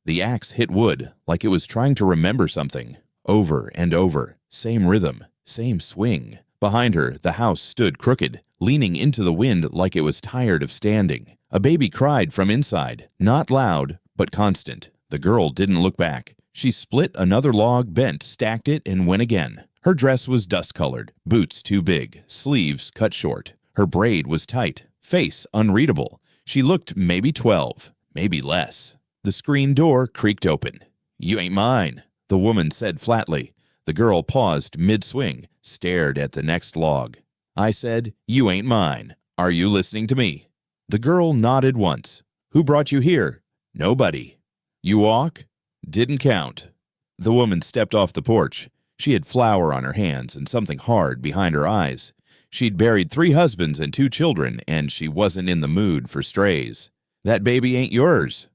The axe hit wood like it was trying to remember something. Over and over, same rhythm, same swing. Behind her, the house stood crooked, leaning into the wind like it was tired of standing. A baby cried from inside, not loud, but constant. The girl didn't look back. She split another log, bent, stacked it, and went again. Her dress was dust-colored, boots too big, sleeves cut short. Her braid was tight, face unreadable. She looked maybe 12, maybe less. The screen door creaked open. "You ain't mine," the woman said flatly. The girl paused mid-swing, stared at the next log. "I said, you ain't mine. Are you listening to me?" The girl nodded once. "Who brought you here?" "Nobody." "You walk?" "Didn't count." The woman stepped off the porch. She had flour on her hands and something hard behind her eyes. She'd buried 3 husbands and 2 children, and she wasn't in the mood for strays. "That baby ain't yours."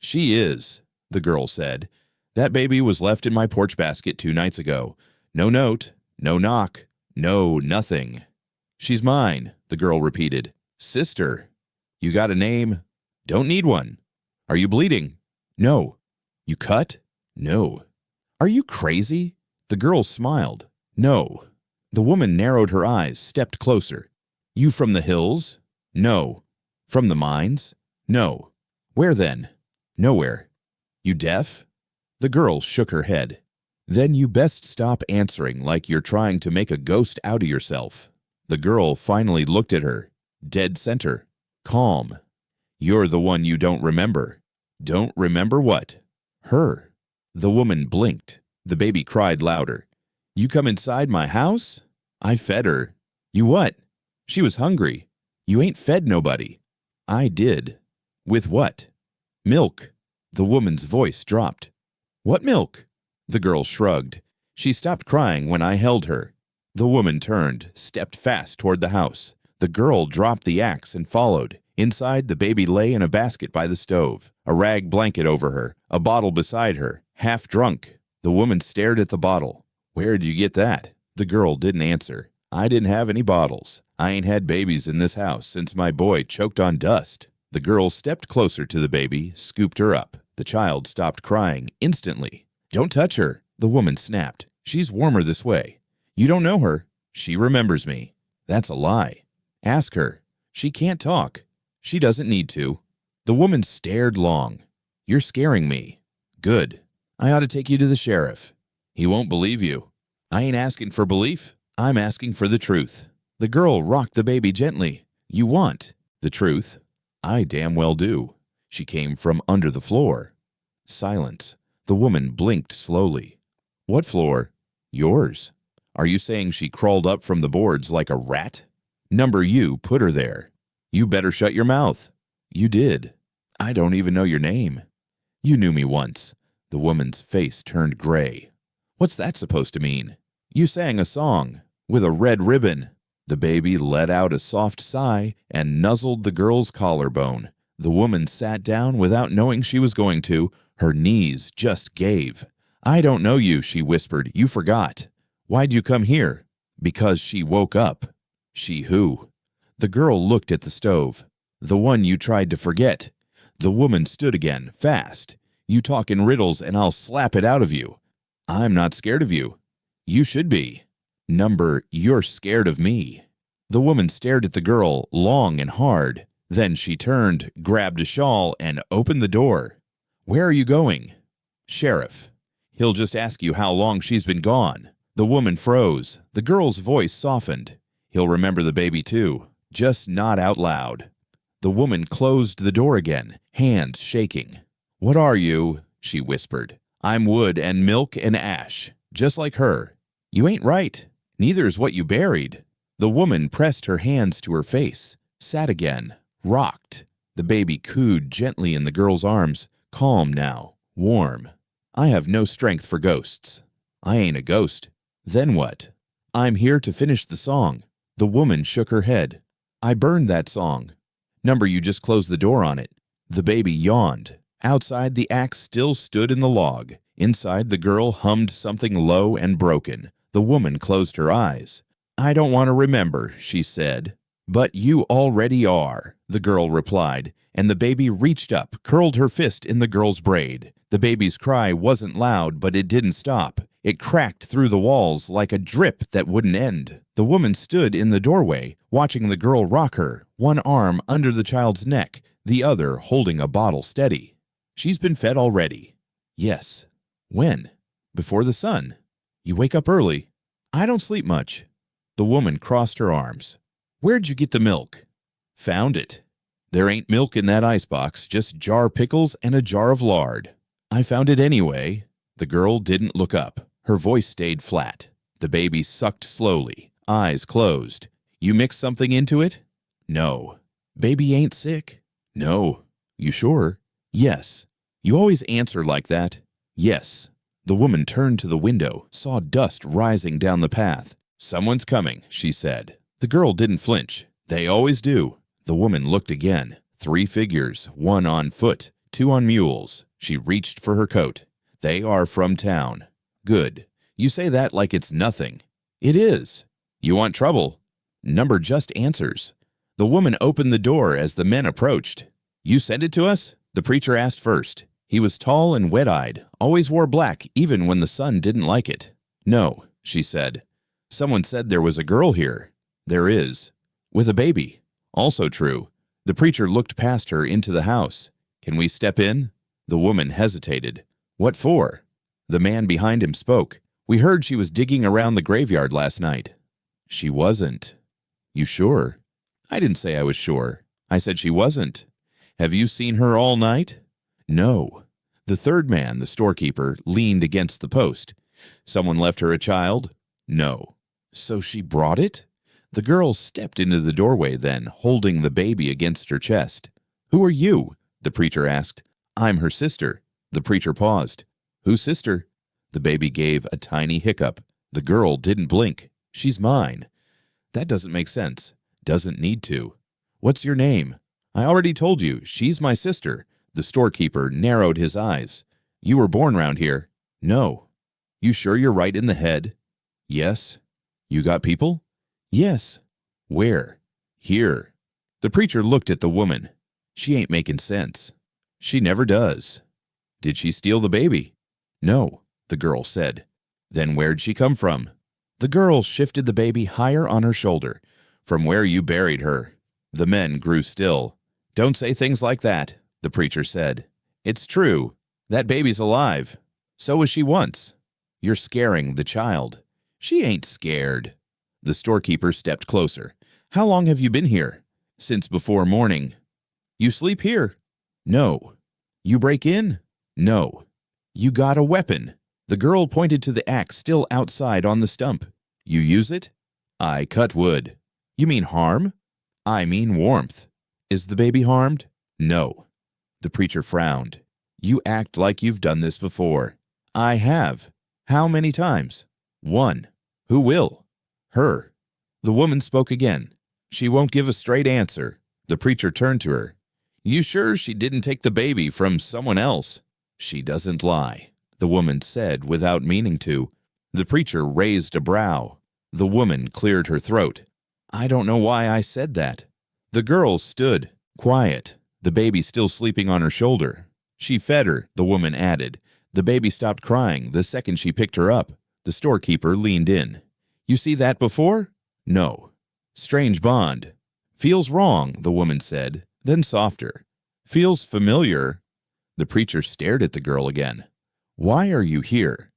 "She is," the girl said. "That baby was left in my porch basket 2 nights ago. No note, no knock, no nothing." "She's mine," the girl repeated. "Sister." "You got a name?" "Don't need one." "Are you bleeding?" "No." "You cut?" "No." "Are you crazy?" The girl smiled. "No." The woman narrowed her eyes, stepped closer. "You from the hills?" "No." "From the mines?" "No." "Where then?" "Nowhere." "You deaf?" The girl shook her head. "Then you best stop answering like you're trying to make a ghost out of yourself." The girl finally looked at her. Dead center. Calm. "You're the one you don't remember." "Don't remember what?" "Her." The woman blinked. The baby cried louder. "You come inside my house?" "I fed her." "You what?" "She was hungry." "You ain't fed nobody." "I did." "With what?" "Milk." The woman's voice dropped. "What milk?" The girl shrugged. "She stopped crying when I held her." The woman turned, stepped fast toward the house. The girl dropped the axe and followed. Inside, the baby lay in a basket by the stove, a rag blanket over her, a bottle beside her, half drunk. The woman stared at the bottle. "Where'd you get that?" The girl didn't answer. "I didn't have any bottles. I ain't had babies in this house since my boy choked on dust." The girl stepped closer to the baby, scooped her up. The child stopped crying instantly. "Don't touch her," the woman snapped. "She's warmer this way." "You don't know her." "She remembers me." "That's a lie." "Ask her." "She can't talk." "She doesn't need to." The woman stared long. "You're scaring me." "Good. I ought to take you to the sheriff." "He won't believe you." "I ain't asking for belief. I'm asking for the truth." The girl rocked the baby gently. "You want the truth?" "I damn well do." She came from under the floor. Silence. The woman blinked slowly. "What floor?" "Yours." "Are you saying she crawled up from the boards like a rat?" "Number you put her there." "You better shut your mouth." "You did." "I don't even know your name." "You knew me once." The woman's face turned gray. "What's that supposed to mean?" "You sang a song with a red ribbon." The baby let out a soft sigh and nuzzled the girl's collarbone. The woman sat down without knowing she was going to. Her knees just gave. "I don't know you," she whispered. "You forgot." "Why'd you come here?" "Because she woke up." "She who?" The girl looked at the stove. "The one you tried to forget." The woman stood again, fast. "You talk in riddles and I'll slap it out of you." "I'm not scared of you." "You should be." "Number, you're scared of me." The woman stared at the girl long and hard. Then she turned, grabbed a shawl, and opened the door. "Where are you going?" "Sheriff. He'll just ask you how long she's been gone." The woman froze. The girl's voice softened. "He'll remember the baby too, just not out loud." The woman closed the door again, hands shaking. "What are you?" she whispered. "I'm wood and milk and ash, just like her." "You ain't right. Neither's what you buried." The woman pressed her hands to her face, sat again, rocked. The baby cooed gently in the girl's arms, calm now, warm. "I have no strength for ghosts." "I ain't a ghost." "Then what?" "I'm here to finish the song." The woman shook her head. "I burned that song." "Number, you just closed the door on it." The baby yawned. Outside, the axe still stood in the log. Inside, the girl hummed something low and broken. The woman closed her eyes. "I don't want to remember," she said. But you already are, the girl replied, and the baby reached up, curled her fist in the girl's braid. The baby's cry wasn't loud, but it didn't stop. It cracked through the walls like a drip that wouldn't end. The woman stood in the doorway, watching the girl rock her, one arm under the child's neck, the other holding a bottle steady. She's been fed already. Yes. When? Before the sun. You wake up early. I don't sleep much. The woman crossed her arms. Where'd you get the milk? Found it. There ain't milk in that icebox, just jar pickles and a jar of lard. I found it anyway. The girl didn't look up. Her voice stayed flat. The baby sucked slowly, eyes closed. You mixed something into it? No. Baby ain't sick? No. You sure? Yes. You always answer like that. Yes. The woman turned to the window, saw dust rising down the path. Someone's coming, she said. The girl didn't flinch. They always do. The woman looked again. 3 figures, 1 on foot, 2 on mules. She reached for her coat. They are from town. Good. You say that like it's nothing. It is. You want trouble? Number just answers. The woman opened the door as the men approached. You sent it to us? The preacher asked first. He was tall and wet-eyed, always wore black even when the sun didn't like it. No, she said. Someone said there was a girl here. There is. With a baby. Also true. The preacher looked past her into the house. Can we step in? The woman hesitated. What for? The man behind him spoke. We heard she was digging around the graveyard last night. She wasn't. You sure? I didn't say I was sure. I said she wasn't. Have you seen her all night? No. The third man, the storekeeper, leaned against the post. Someone left her a child? No. So she brought it? The girl stepped into the doorway then, holding the baby against her chest. Who are you? The preacher asked. I'm her sister. The preacher paused. Whose sister? The baby gave a tiny hiccup. The girl didn't blink. She's mine. That doesn't make sense. Doesn't need to. What's your name? I already told you. She's my sister. The storekeeper narrowed his eyes. You were born round here? No. You sure you're right in the head? Yes. You got people? Yes. Where? Here. The preacher looked at the woman. She ain't making sense. She never does. Did she steal the baby? No, the girl said. Then where'd she come from? The girl shifted the baby higher on her shoulder. From where you buried her. The men grew still. Don't say things like that, the preacher said. It's true. That baby's alive. So was she once. You're scaring the child. She ain't scared. The storekeeper stepped closer. How long have you been here? Since before morning. You sleep here? No. You break in? No. You got a weapon. The girl pointed to the axe still outside on the stump. You use it? I cut wood. You mean harm? I mean warmth. Is the baby harmed? No. The preacher frowned. You act like you've done this before. I have. How many times? 1. Who will? Her. The woman spoke again. She won't give a straight answer. The preacher turned to her. You sure she didn't take the baby from someone else? She doesn't lie, the woman said without meaning to. The preacher raised a brow. The woman cleared her throat. I don't know why I said that. The girl stood, quiet, the baby still sleeping on her shoulder. She fed her, the woman added. The baby stopped crying the second she picked her up. The storekeeper leaned in. You see that before? No. Strange bond. Feels wrong, the woman said, then softer. Feels familiar. The preacher stared at the girl again. Why are you here?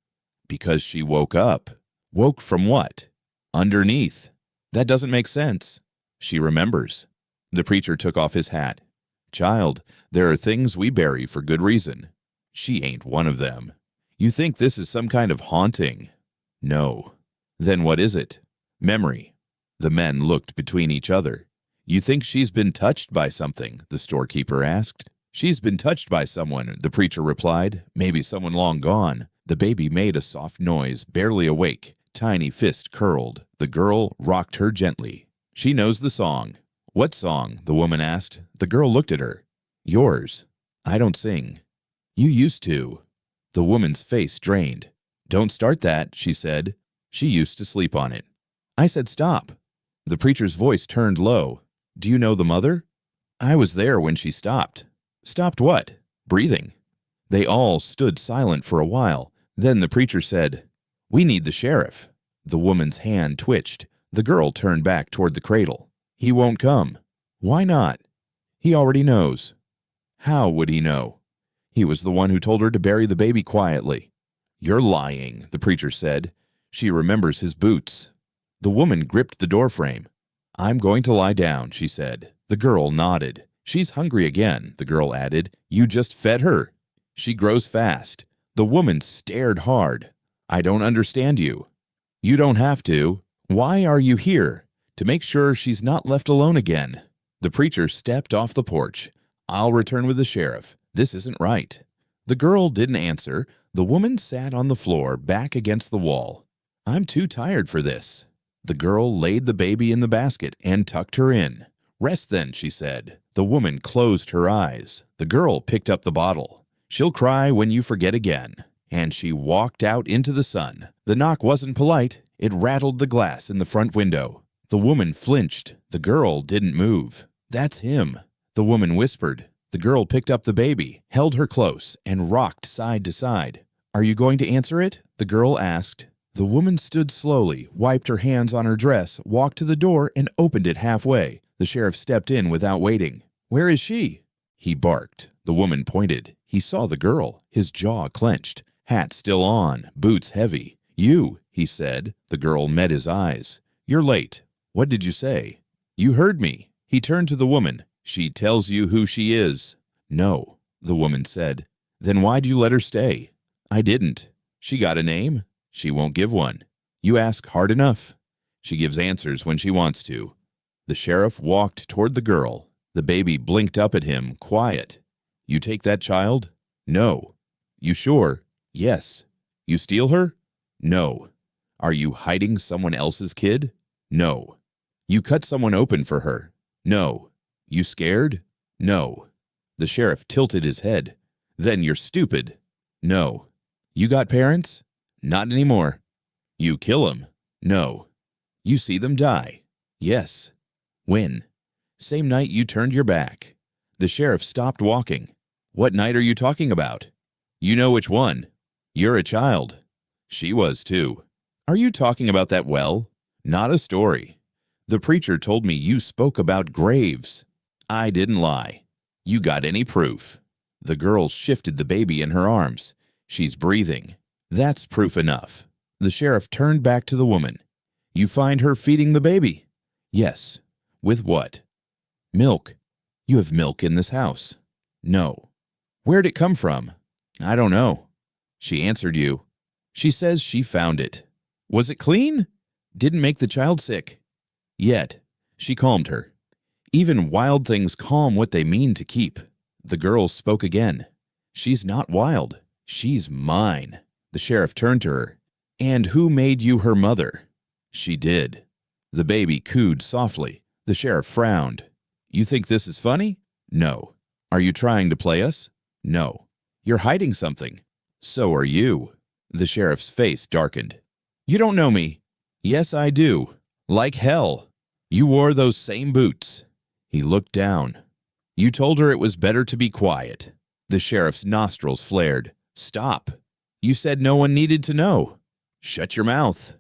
Because she woke up. Woke from what? Underneath. That doesn't make sense. She remembers. The preacher took off his hat. Child, there are things we bury for good reason. She ain't one of them. You think this is some kind of haunting? No. Then what is it? Memory. The men looked between each other. You think she's been touched by something? The storekeeper asked. She's been touched by someone, the preacher replied. Maybe someone long gone. The baby made a soft noise, barely awake. Tiny fist curled. The girl rocked her gently. She knows the song. What song? The woman asked. The girl looked at her. Yours. I don't sing. You used to. The woman's face drained. Don't start that, she said. She used to sleep on it. I said stop. The preacher's voice turned low. Do you know the mother? I was there when she stopped. Stopped what? Breathing. They all stood silent for a while. Then the preacher said, We need the sheriff. The woman's hand twitched. The girl turned back toward the cradle. He won't come. Why not? He already knows. How would he know? He was the one who told her to bury the baby quietly. You're lying, the preacher said. She remembers his boots. The woman gripped the doorframe. I'm going to lie down, she said. The girl nodded. She's hungry again, the girl added. You just fed her. She grows fast. The woman stared hard. I don't understand you. You don't have to. Why are you here? To make sure she's not left alone again. The preacher stepped off the porch. I'll return with the sheriff. This isn't right. The girl didn't answer. The woman sat on the floor, back against the wall. I'm too tired for this. The girl laid the baby in the basket and tucked her in. Rest then, she said. The woman closed her eyes. The girl picked up the bottle. She'll cry when you forget again. And she walked out into the sun. The knock wasn't polite. It rattled the glass in the front window. The woman flinched. The girl didn't move. That's him, the woman whispered. The girl picked up the baby, held her close, and rocked side to side. Are you going to answer it? The girl asked. The woman stood slowly, wiped her hands on her dress, walked to the door, and opened it halfway. The sheriff stepped in without waiting. Where is she? He barked. The woman pointed. He saw the girl, his jaw clenched, hat still on, boots heavy. You, he said. The girl met his eyes. You're late. What did you say? You heard me. He turned to the woman. She tells you who she is. No, the woman said. Then why'd you let her stay? I didn't. She got a name? She won't give one. You ask hard enough. She gives answers when she wants to. The sheriff walked toward the girl. The baby blinked up at him, quiet. You take that child? No. You sure? Yes. You steal her? No. Are you hiding someone else's kid? No. You cut someone open for her? No. You scared? No. The sheriff tilted his head. Then you're stupid. No. You got parents? Not anymore. You kill 'em? No. You see them die? Yes. When? Same night you turned your back. The sheriff stopped walking. What night are you talking about? You know which one. You're a child. She was too. Are you talking about that well? Not a story. The preacher told me you spoke about graves. I didn't lie. You got any proof? The girl shifted the baby in her arms. She's breathing. That's proof enough. The sheriff turned back to the woman. You find her feeding the baby? Yes. With what? Milk. You have milk in this house? No. Where'd it come from? I don't know. She answered you. She says she found it. Was it clean? Didn't make the child sick. Yet. She calmed her. Even wild things calm what they mean to keep. The girl spoke again. She's not wild. She's mine. The sheriff turned to her. And who made you her mother? She did. The baby cooed softly. The sheriff frowned. You think this is funny? No. Are you trying to play us? No. You're hiding something. So are you. The sheriff's face darkened. You don't know me. Yes, I do. Like hell. You wore those same boots. He looked down. You told her it was better to be quiet. The sheriff's nostrils flared. Stop. You said no one needed to know. Shut your mouth.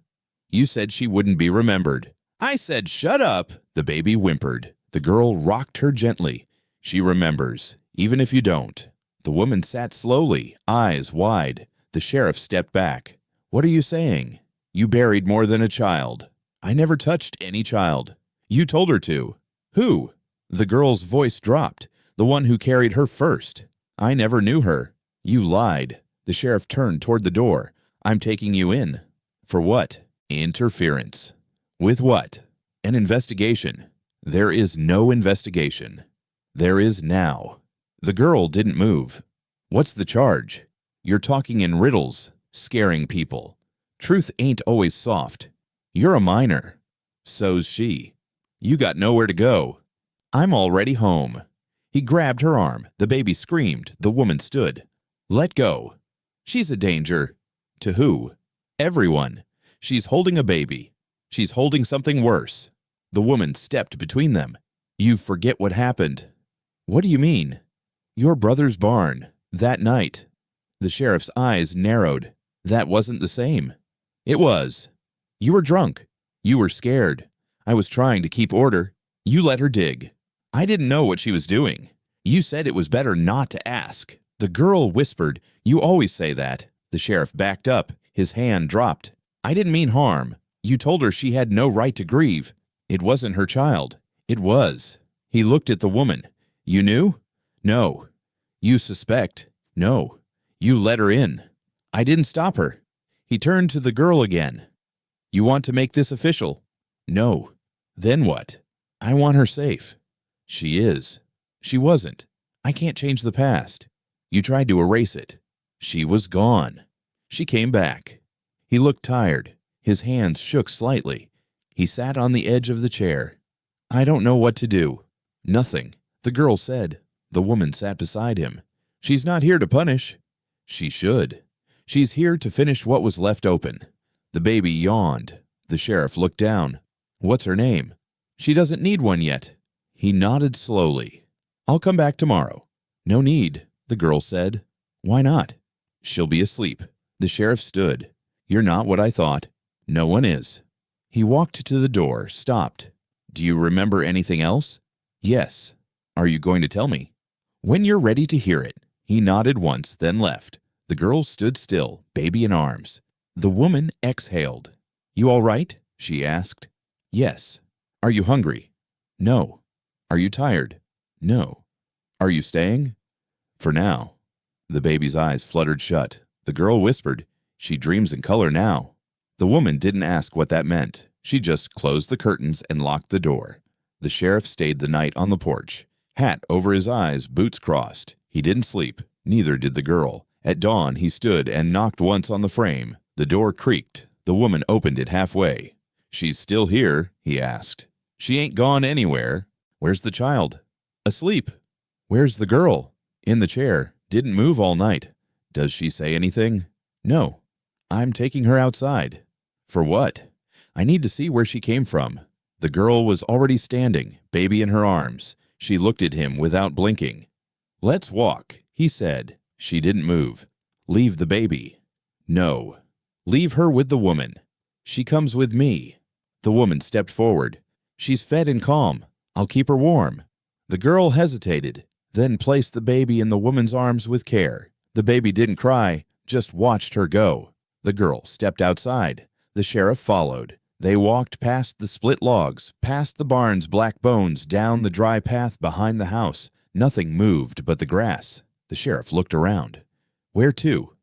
You said she wouldn't be remembered. I said shut up. The baby whimpered. The girl rocked her gently. She remembers, even if you don't. The woman sat slowly, eyes wide. The sheriff stepped back. What are you saying? You buried more than a child. I never touched any child. You told her to. Who? The girl's voice dropped. The one who carried her first. I never knew her. You lied. The sheriff turned toward the door. I'm taking you in. For what? Interference. With what? An investigation. There is no investigation. There is now. The girl didn't move. What's the charge? You're talking in riddles, scaring people. Truth ain't always soft. You're a minor. So's she. You got nowhere to go. I'm already home. He grabbed her arm. The baby screamed. The woman stood. Let go. She's a danger. To who? Everyone. She's holding a baby. She's holding something worse. The woman stepped between them. You forget what happened. What do you mean? Your brother's barn, that night. The sheriff's eyes narrowed. That wasn't the same. It was. You were drunk. You were scared. I was trying to keep order. You let her dig. I didn't know what she was doing. You said it was better not to ask. The girl whispered, "You always say that." The sheriff backed up. His hand dropped. I didn't mean harm. You told her she had no right to grieve. It wasn't her child. It was. He looked at the woman. You knew? No. You suspect? No. You let her in. I didn't stop her. He turned to the girl again. You want to make this official? No. Then what? I want her safe. She is. She wasn't. I can't change the past. You tried to erase it. She was gone. She came back. He looked tired. His hands shook slightly. He sat on the edge of the chair. I don't know what to do. Nothing, the girl said. The woman sat beside him. She's not here to punish. She should. She's here to finish what was left open. The baby yawned. The sheriff looked down. What's her name? She doesn't need one yet. He nodded slowly. I'll come back tomorrow. No need, the girl said. Why not? She'll be asleep. The sheriff stood. You're not what I thought. No one is. He walked to the door, stopped. Do you remember anything else? Yes. Are you going to tell me? When you're ready to hear it. He nodded once, then left. The girl stood still, baby in arms. The woman exhaled. You all right? She asked. Yes. Are you hungry? No. Are you tired? No. Are you staying? For now. The baby's eyes fluttered shut. The girl whispered, She dreams in color now. The woman didn't ask what that meant. She just closed the curtains and locked the door. The sheriff stayed the night on the porch. Hat over his eyes, boots crossed. He didn't sleep. Neither did the girl. At dawn, he stood and knocked once on the frame. The door creaked. The woman opened it halfway. She's still here, he asked. She ain't gone anywhere. Where's the child? Asleep. Where's the girl? In the chair. Didn't move all night. Does she say anything? No. I'm taking her outside. For what? I need to see where she came from. The girl was already standing, baby in her arms. She looked at him without blinking. Let's walk, he said. She didn't move. Leave the baby. No. Leave her with the woman. She comes with me. The woman stepped forward. She's fed and calm. I'll keep her warm. The girl hesitated, then placed the baby in the woman's arms with care. The baby didn't cry, just watched her go. The girl stepped outside. The sheriff followed. They walked past the split logs, past the barn's black bones, down the dry path behind the house. Nothing moved but the grass. The sheriff looked around. Where to?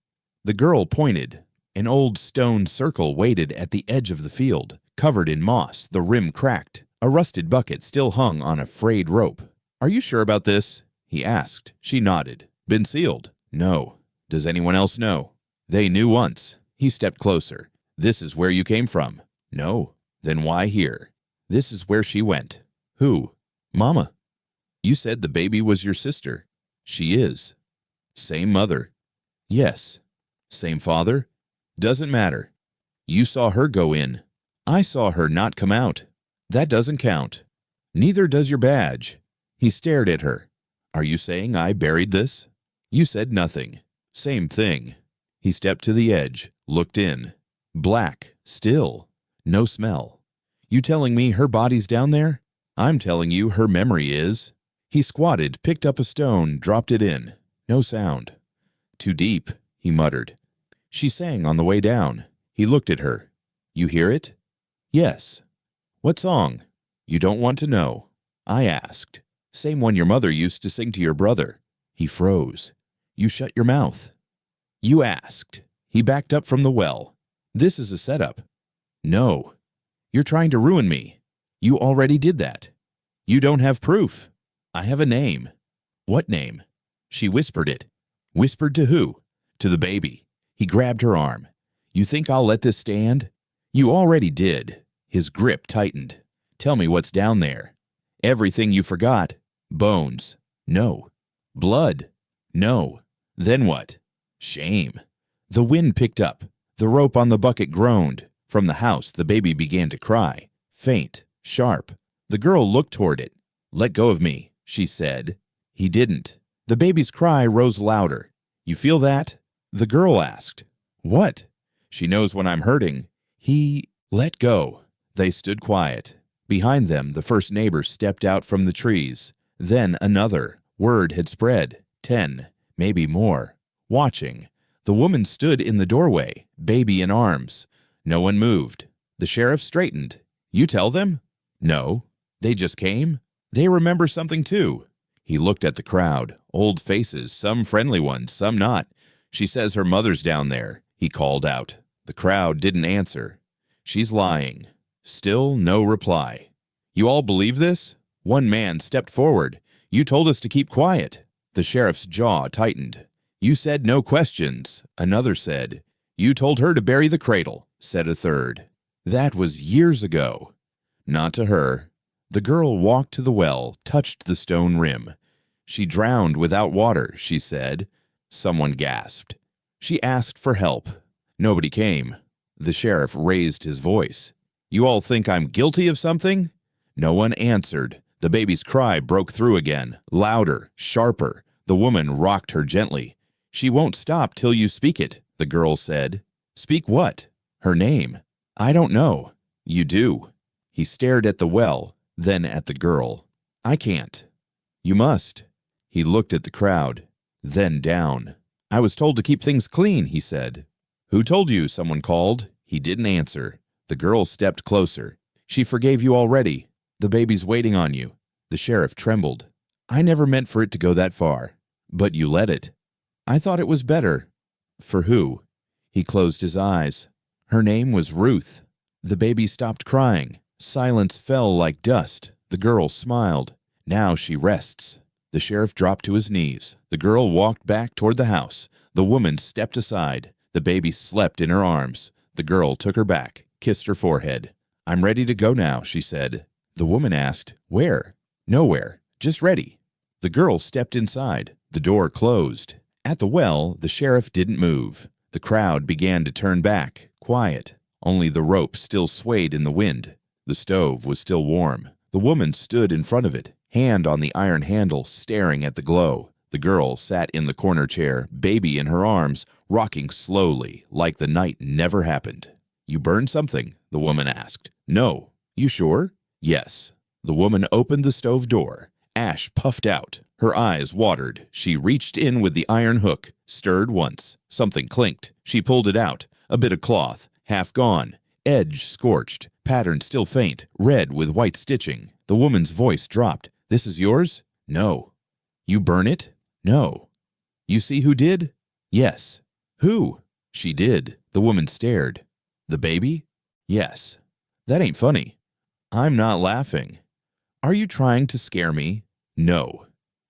The girl pointed. An old stone circle waited at the edge of the field, covered in moss, the rim cracked. A rusted bucket still hung on a frayed rope. Are you sure about this? He asked. She nodded. Been sealed? No. Does anyone else know? They knew once. He stepped closer. This is where you came from. No. Then why here? This is where she went. Who? Mama. You said the baby was your sister. She is. Same mother. Yes. Same father? Doesn't matter. You saw her go in. I saw her not come out. That doesn't count. Neither does your badge. He stared at her. Are you saying I buried this? You said nothing. Same thing. He stepped to the edge, looked in. Black, still. No smell. You telling me her body's down there? I'm telling you her memory is. He squatted, picked up a stone, dropped it in. No sound. Too deep, he muttered. She sang on the way down. He looked at her. You hear it? Yes. What song? You don't want to know. I asked. Same one your mother used to sing to your brother. He froze. You shut your mouth. You asked. He backed up from the well. This is a setup. No. You're trying to ruin me. You already did that. You don't have proof. I have a name. What name? She whispered it. Whispered to who? To the baby. He grabbed her arm. You think I'll let this stand? You already did. His grip tightened. Tell me what's down there. Everything you forgot. Bones. No. Blood. No. Then what? Shame. The wind picked up. The rope on the bucket groaned. From the house, the baby began to cry. Faint, sharp, The girl looked toward it. "Let go of me," she said. He didn't. The baby's cry rose louder. "You feel that?" The girl asked. "What?" "She knows when I'm hurting." Let go." They stood quiet. Behind them, the first neighbor stepped out from the trees. Then another. Word had spread. 10, maybe more. Watching. The woman stood in the doorway, baby in arms. No one moved. The sheriff straightened. "You tell them?" "No." "They just came?" "They remember something too." He looked at the crowd. Old faces, some friendly ones, some not. "She says her mother's down there," he called out. The crowd didn't answer. "She's lying." Still no reply. "You all believe this?" One man stepped forward. "You told us to keep quiet." The sheriff's jaw tightened. "You said no questions," another said. "You told her to bury the cradle," said a third. "That was years ago." Not to her. The girl walked to the well, touched the stone rim. "She drowned without water," she said. Someone gasped. "She asked for help. Nobody came." The sheriff raised his voice. "You all think I'm guilty of something?" No one answered. The baby's cry broke through again, louder, sharper. The woman rocked her gently. "She won't stop till you speak it," the girl said. "Speak what?" "Her name." "I don't know." "You do." He stared at the well, then at the girl. "I can't." "You must." He looked at the crowd, then down. "I was told to keep things clean," he said. "Who told you?" someone called. He didn't answer. The girl stepped closer. "She forgave you already. The baby's waiting on you." The sheriff trembled. "I never meant for it to go that far." "But you let it." "I thought it was better." "For who?" He closed his eyes. "Her name was Ruth." The baby stopped crying. Silence fell like dust. The girl smiled. "Now she rests." The sheriff dropped to his knees. The girl walked back toward the house. The woman stepped aside. The baby slept in her arms. The girl took her back, kissed her forehead. "I'm ready to go now," she said. The woman asked, "Where?" "Nowhere. Just ready." The girl stepped inside. The door closed. At the well, the sheriff didn't move. The crowd began to turn back, quiet. Only the rope still swayed in the wind. The stove was still warm. The woman stood in front of it, hand on the iron handle, staring at the glow. The girl sat in the corner chair, baby in her arms, rocking slowly, like the night never happened. "You burned something?" the woman asked. "No." "You sure?" "Yes." The woman opened the stove door. Ash puffed out. Her eyes watered. She reached in with the iron hook, stirred once. Something clinked. She pulled it out. A bit of cloth, half gone. Edge scorched. Pattern still faint, red with white stitching. The woman's voice dropped. "This is yours?" "No." "You burn it?" "No." "You see who did?" "Yes." "Who?" "She did." The woman stared. "The baby?" "Yes." "That ain't funny." "I'm not laughing." "Are you trying to scare me?" "No."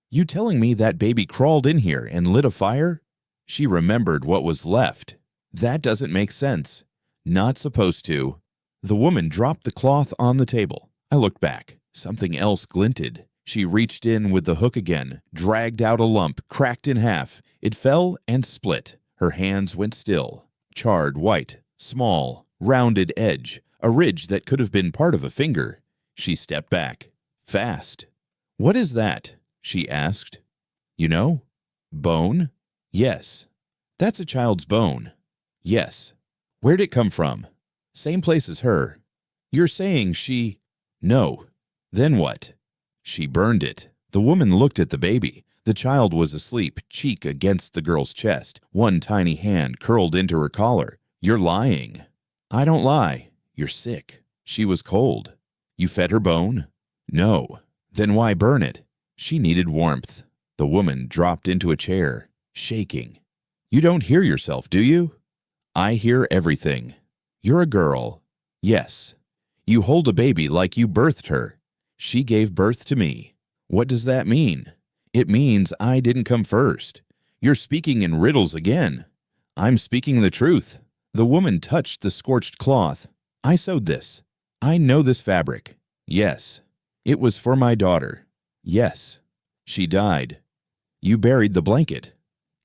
"You telling me that baby crawled in here and lit a fire?" She remembered what was left. "That doesn't make sense." "Not supposed to." The woman dropped the cloth on the table. I looked back. Something else glinted. She reached in with the hook again, dragged out a lump, cracked in half. It fell and split. Her hands went still. Charred white, small, rounded edge, a ridge that could have been part of a finger. She stepped back. Fast. "What is that?" she asked. "You know?" "Bone?" "Yes." "That's a child's bone." "Yes." "Where'd it come from?" "Same place as her." "You're saying she—" "No." "Then what?" "She burned it." The woman looked at the baby. The child was asleep, cheek against the girl's chest. One tiny hand curled into her collar. "You're lying." "I don't lie." "You're sick." "She was cold." "You fed her bone?" "No." "Then why burn it?" "She needed warmth." The woman dropped into a chair, shaking. "You don't hear yourself, do you?" "I hear everything." "You're a girl." "Yes." "You hold a baby like you birthed her." "She gave birth to me." "What does that mean?" "It means I didn't come first." "You're speaking in riddles again." "I'm speaking the truth." The woman touched the scorched cloth. "I sewed this." "I know this fabric." "Yes." "It was for my daughter." "Yes." "She died." "You buried the blanket."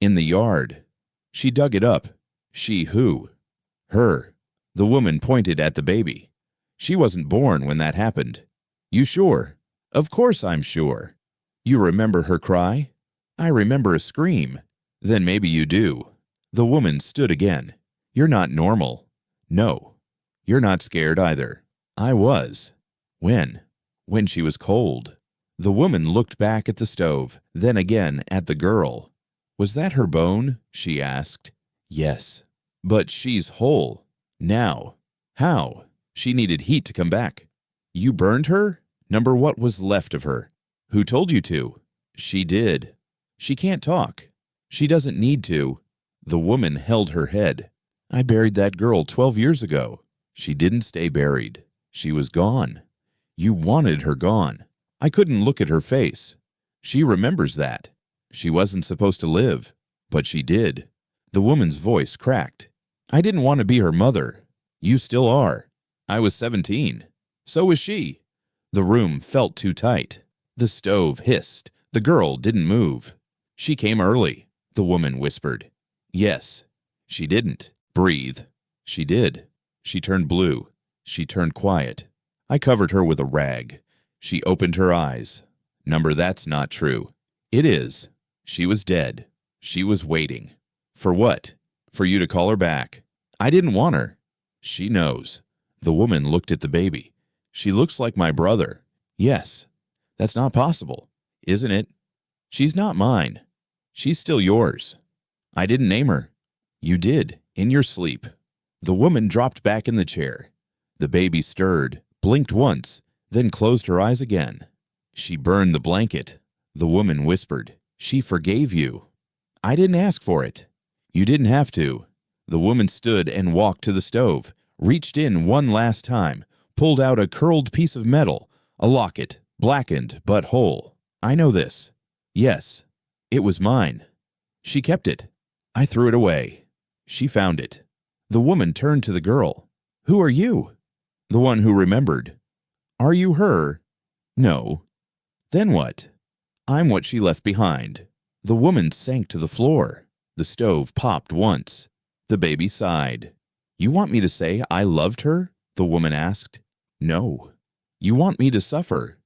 "In the yard." "She dug it up." "She who?" "Her." The woman pointed at the baby. "She wasn't born when that happened." You sure? Of course I'm sure. You remember her cry? I remember a scream. Then maybe you do. The woman stood again. You're not normal. No. You're not scared either. I was. When? When she was cold. The woman looked back at the stove, then again at the girl. Was that her bone? She asked. Yes. But she's whole. Now. How? She needed heat to come back. You burned her? Number what was left of her? Who told you to? She did. She can't talk. She doesn't need to. The woman held her head. I buried that girl 12 years ago. She didn't stay buried. She was gone. You wanted her gone. I couldn't look at her face. She remembers that. She wasn't supposed to live, but she did. The woman's voice cracked. I didn't want to be her mother. You still are. I was 17. So was she. The room felt too tight. The stove hissed. The girl didn't move. She came early, the woman whispered. Yes. She didn't. Breathe. She did. She turned blue. She turned quiet. I covered her with a rag. She opened her eyes. Number, that's not true. It is. She was dead. She was waiting. For what? For you to call her back. I didn't want her. She knows. The woman looked at the baby. She looks like my brother. Yes. That's not possible, isn't it? She's not mine. She's still yours. I didn't name her. You did, in your sleep. The woman dropped back in the chair. The baby stirred, blinked once, then closed her eyes again. She burned the blanket. The woman whispered, She forgave you. I didn't ask for it. You didn't have to. The woman stood and walked to the stove, reached in one last time, pulled out a curled piece of metal, a locket, blackened but whole. I know this. Yes, it was mine. She kept it. I threw it away. She found it. The woman turned to the girl. Who are you? The one who remembered. Are you her? No. Then what? I'm what she left behind. The woman sank to the floor. The stove popped once. The baby sighed. You want me to say I loved her? The woman asked. No. You want me to suffer?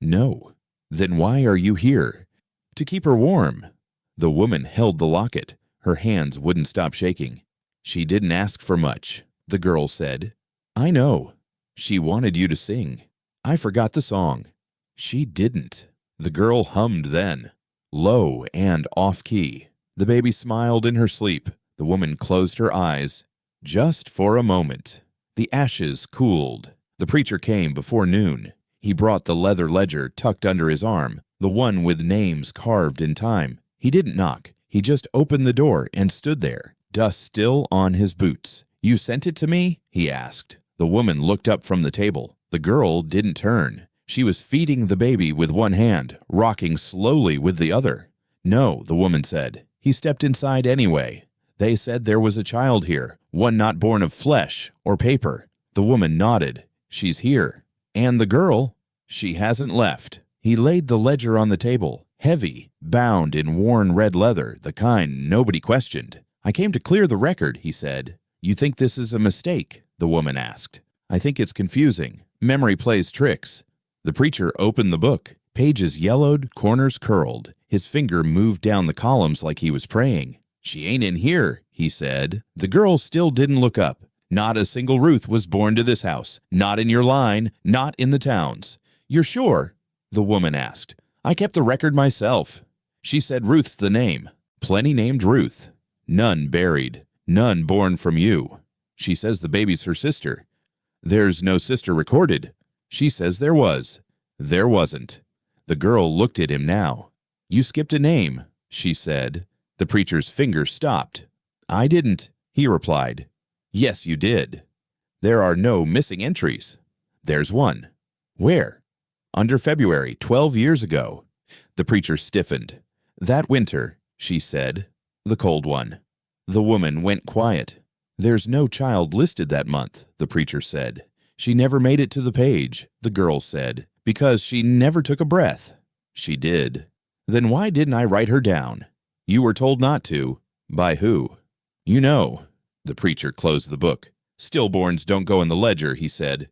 No. Then why are you here? To keep her warm. The woman held the locket. Her hands wouldn't stop shaking. She didn't ask for much, the girl said. I know. She wanted you to sing. I forgot the song. She didn't. The girl hummed then, low and off-key. The baby smiled in her sleep. The woman closed her eyes. Just for a moment. The ashes cooled. The preacher came before noon. He brought the leather ledger tucked under his arm, the one with names carved in time. He didn't knock. He just opened the door and stood there, dust still on his boots. You sent it to me? He asked. The woman looked up from the table. The girl didn't turn. She was feeding the baby with one hand, rocking slowly with the other. No, the woman said. He stepped inside anyway. They said there was a child here, one not born of flesh or paper. The woman nodded. She's here. And the girl? She hasn't left. He laid the ledger on the table, heavy, bound in worn red leather, the kind nobody questioned. I came to clear the record, he said. You think this is a mistake? The woman asked. I think it's confusing. Memory plays tricks. The preacher opened the book. Pages yellowed, corners curled. His finger moved down the columns like he was praying. She ain't in here, he said. The girl still didn't look up. Not a single Ruth was born to this house. Not in your line, not in the towns. You're sure? The woman asked. I kept the record myself. She said Ruth's the name. Plenty named Ruth. None buried. None born from you. She says the baby's her sister. There's no sister recorded. She says there was. There wasn't. The girl looked at him now. You skipped a name, she said. The preacher's finger stopped. I didn't, he replied. Yes, you did. There are no missing entries. There's one. Where? Under February, 12 years ago. The preacher stiffened. That winter, she said. The cold one. The woman went quiet. There's no child listed that month, the preacher said. She never made it to the page, the girl said, because she never took a breath. She did. Then why didn't I write her down? You were told not to. By who? You know. The preacher closed the book. Stillborns don't go in the ledger, he said.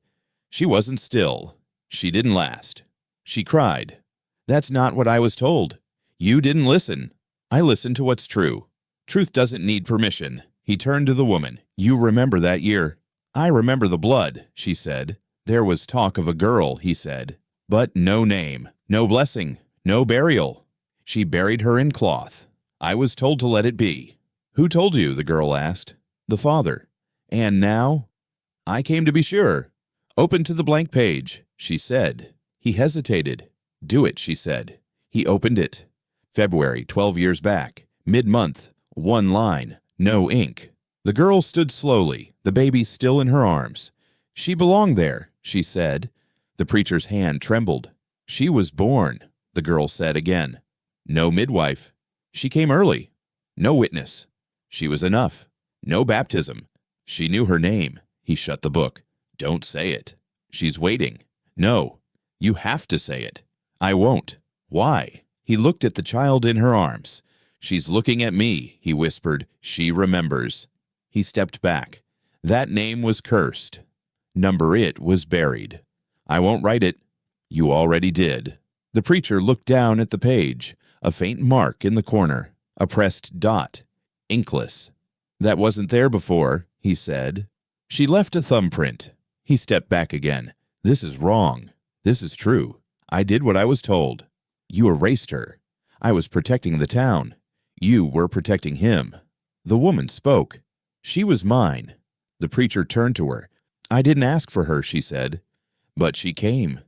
She wasn't still. She didn't last. She cried. That's not what I was told. You didn't listen. I listened to what's true. Truth doesn't need permission. He turned to the woman. You remember that year? I remember the blood, she said. There was talk of a girl, he said. But no name, no blessing, no burial. She buried her in cloth. I was told to let it be. Who told you? The girl asked. The father. And now? I came to be sure. Open to the blank page, she said. He hesitated. Do it, she said. He opened it. February, 12 years back. Mid-month. One line. No ink. The girl stood slowly, the baby still in her arms. She belonged there, she said. The preacher's hand trembled. She was born, the girl said again. No midwife. She came early. No witness. She was enough. No baptism. She knew her name. He shut the book. Don't say it. She's waiting. No. You have to say it. I won't. Why? He looked at the child in her arms. She's looking at me, he whispered. She remembers. He stepped back. That name was cursed. Number it was buried. I won't write it. You already did. The preacher looked down at the page. A faint mark in the corner. A pressed dot. Inkless. That wasn't there before, he said. She left a thumbprint. He stepped back again. This is wrong. This is true. I did what I was told. You erased her. I was protecting the town. You were protecting him. The woman spoke. She was mine. The preacher turned to her. I didn't ask for her, she said. But she came.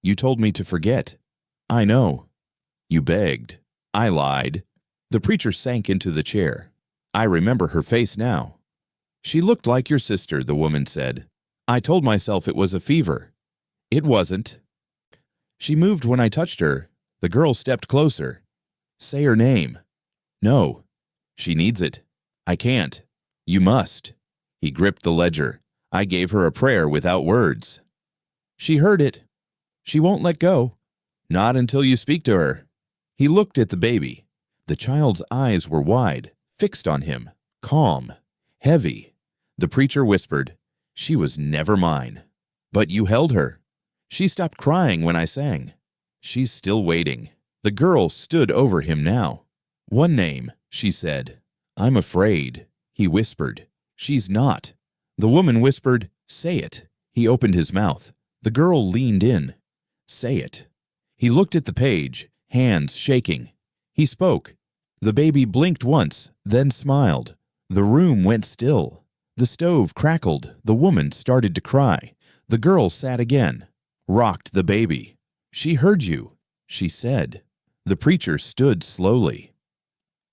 You told me to forget. I know. You begged. I lied. The preacher sank into the chair. I remember her face now. She looked like your sister, the woman said. I told myself it was a fever. It wasn't. She moved when I touched her. The girl stepped closer. Say her name. No. She needs it. I can't. You must. He gripped the ledger. I gave her a prayer without words. She heard it. She won't let go. Not until you speak to her. He looked at the baby. The child's eyes were wide, fixed on him, calm, heavy. The preacher whispered, She was never mine. But you held her. She stopped crying when I sang. She's still waiting. The girl stood over him now. One name, she said. I'm afraid, he whispered. She's not. The woman whispered, Say it. He opened his mouth. The girl leaned in. Say it. He looked at the page, hands shaking. He spoke. The baby blinked once, then smiled. The room went still. The stove crackled. The woman started to cry. The girl sat again, rocked the baby. She heard you, she said. The preacher stood slowly.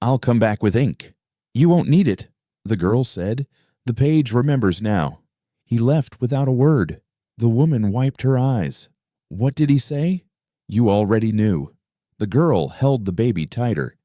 I'll come back with ink. You won't need it, the girl said. The page remembers now. He left without a word. The woman wiped her eyes. What did he say? You already knew. The girl held the baby tighter.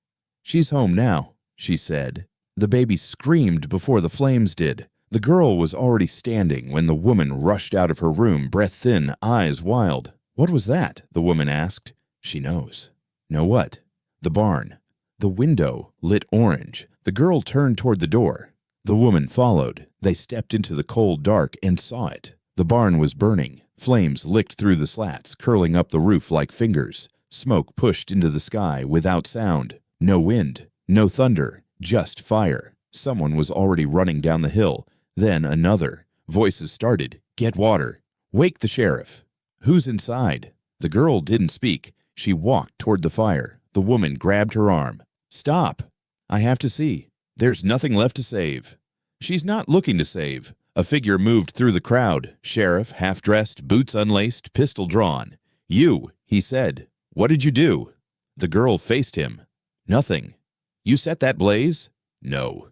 She's home now, she said. The baby screamed before the flames did. The girl was already standing when the woman rushed out of her room, breath thin, eyes wild. What was that? The woman asked. She knows. Know what? The barn. The window lit orange. The girl turned toward the door. The woman followed. They stepped into the cold dark and saw it. The barn was burning. Flames licked through the slats, curling up the roof like fingers. Smoke pushed into the sky without sound. No wind, no thunder, just fire. Someone was already running down the hill. Then another. Voices started. Get water. Wake the sheriff. Who's inside? The girl didn't speak. She walked toward the fire. The woman grabbed her arm. Stop. I have to see. There's nothing left to save. She's not looking to save. A figure moved through the crowd. Sheriff, half-dressed, boots unlaced, pistol drawn. You, he said. What did you do? The girl faced him. Nothing. You set that blaze? No.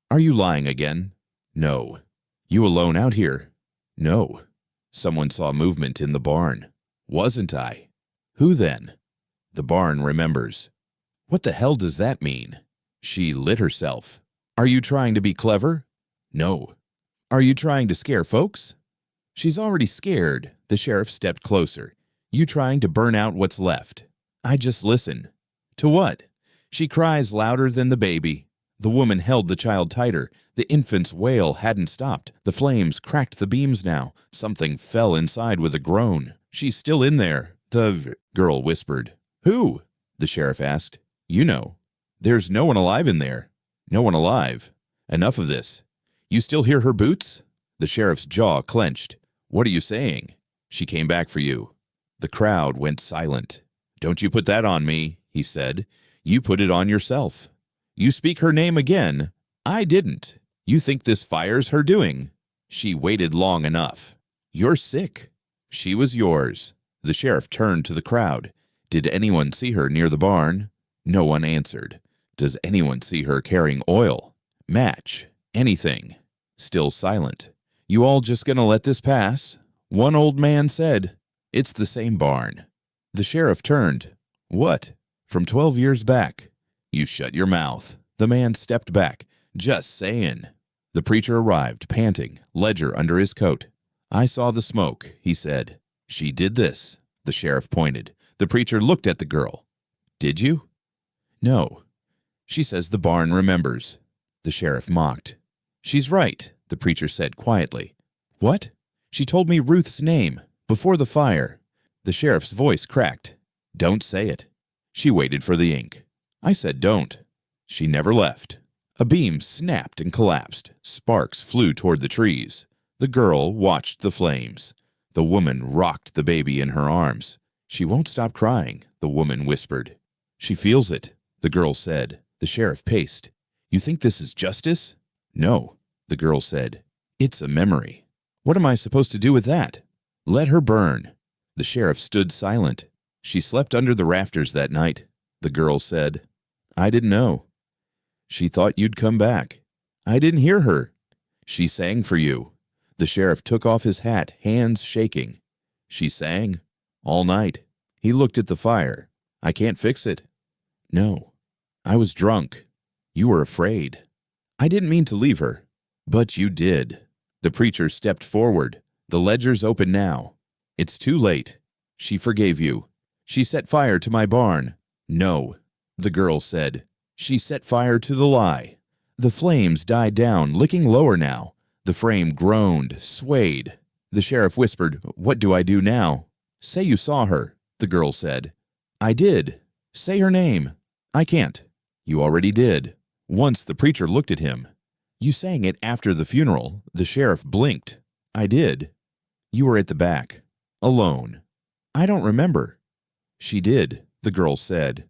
Are you lying again? No. You alone out here? No. Someone saw movement in the barn. Wasn't I? Who then? The barn remembers. What the hell does that mean? She lit herself. Are you trying to be clever? No. Are you trying to scare folks? She's already scared. The sheriff stepped closer. You trying to burn out what's left? I just listen. To what? She cries louder than the baby. The woman held the child tighter. The infant's wail hadn't stopped. The flames cracked the beams now. Something fell inside with a groan. She's still in there, the girl whispered. Who? The sheriff asked. You know. There's no one alive in there. No one alive. Enough of this. You still hear her boots? The sheriff's jaw clenched. What are you saying? She came back for you. The crowd went silent. Don't you put that on me, he said. You put it on yourself. You speak her name again. I didn't. You think this fire's her doing? She waited long enough. You're sick. She was yours. The sheriff turned to the crowd. Did anyone see her near the barn? No one answered. Does anyone see her carrying oil? Match? Anything? Still silent. You all just gonna let this pass? One old man said, It's the same barn. The sheriff turned. What? From 12 years back. You shut your mouth. The man stepped back. Just saying. The preacher arrived, panting, ledger under his coat. I saw the smoke, he said. She did this. The sheriff pointed. The preacher looked at the girl. Did you? No. She says the barn remembers. The sheriff mocked. She's right, the preacher said quietly. What? She told me Ruth's name, before the fire. The sheriff's voice cracked. Don't say it. She waited for the ink. I said don't. She never left. A beam snapped and collapsed. Sparks flew toward the trees. The girl watched the flames. The woman rocked the baby in her arms. She won't stop crying, the woman whispered. She feels it, the girl said. The sheriff paced. You think this is justice? No, the girl said. It's a memory. What am I supposed to do with that? Let her burn. The sheriff stood silent. She slept under the rafters that night, the girl said. I didn't know. She thought you'd come back. I didn't hear her. She sang for you. The sheriff took off his hat, hands shaking. She sang. All night. He looked at the fire. I can't fix it. No. I was drunk. You were afraid. I didn't mean to leave her. But you did. The preacher stepped forward. The ledger's open now. It's too late. She forgave you. She set fire to my barn. No, the girl said. She set fire to the lie. The flames died down, licking lower now. The frame groaned, swayed. The sheriff whispered, What do I do now? Say you saw her, the girl said. I did. Say her name. I can't. You already did. Once the preacher looked at him. You sang it after the funeral. The sheriff blinked. I did. You were at the back. Alone. I don't remember. She did, the girl said.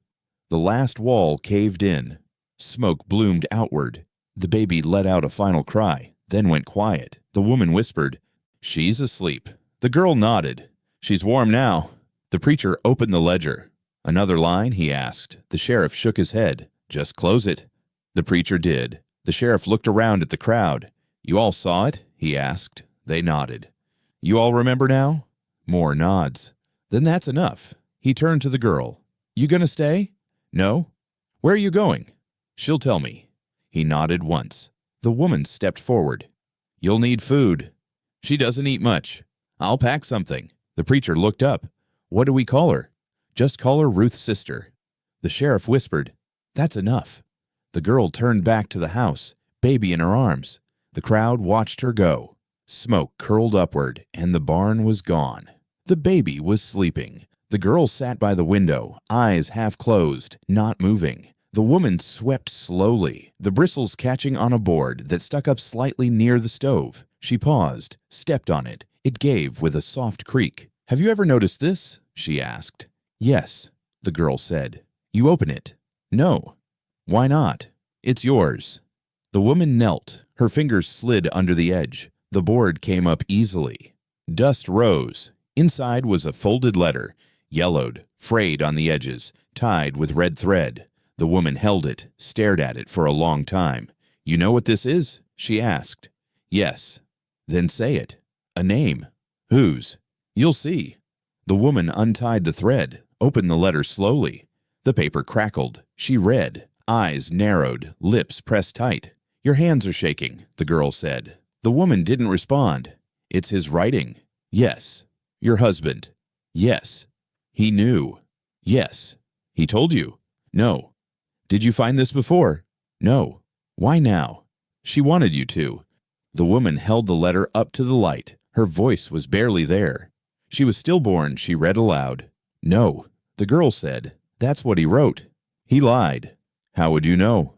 The last wall caved in. Smoke bloomed outward. The baby let out a final cry, then went quiet. The woman whispered, She's asleep. The girl nodded. She's warm now. The preacher opened the ledger. Another line, he asked. The sheriff shook his head. Just close it. The preacher did. The sheriff looked around at the crowd. You all saw it? He asked. They nodded. You all remember now? More nods. Then that's enough. He turned to the girl. You gonna stay? No? Where are you going? She'll tell me. He nodded once. The woman stepped forward. You'll need food. She doesn't eat much. I'll pack something. The preacher looked up. What do we call her? Just call her Ruth's sister. The sheriff whispered. That's enough. The girl turned back to the house, baby in her arms. The crowd watched her go. Smoke curled upward, and the barn was gone. The baby was sleeping. The girl sat by the window, eyes half closed, not moving. The woman swept slowly, the bristles catching on a board that stuck up slightly near the stove. She paused, stepped on it. It gave with a soft creak. Have you ever noticed this? She asked. Yes, the girl said. You open it. No. Why not? It's yours. The woman knelt. Her fingers slid under the edge. The board came up easily. Dust rose. Inside was a folded letter, yellowed, frayed on the edges, tied with red thread. The woman held it, stared at it for a long time. You know what this is? She asked. Yes. Then say it. A name. Whose? You'll see. The woman untied the thread, opened the letter slowly. The paper crackled. She read. Eyes narrowed, lips pressed tight. Your hands are shaking, the girl said. The woman didn't respond. It's his writing. Yes. Your husband. Yes. He knew. Yes. He told you. No. Did you find this before? No. Why now? She wanted you to. The woman held the letter up to the light. Her voice was barely there. She was stillborn, she read aloud. No, the girl said. That's what he wrote. He lied. How would you know?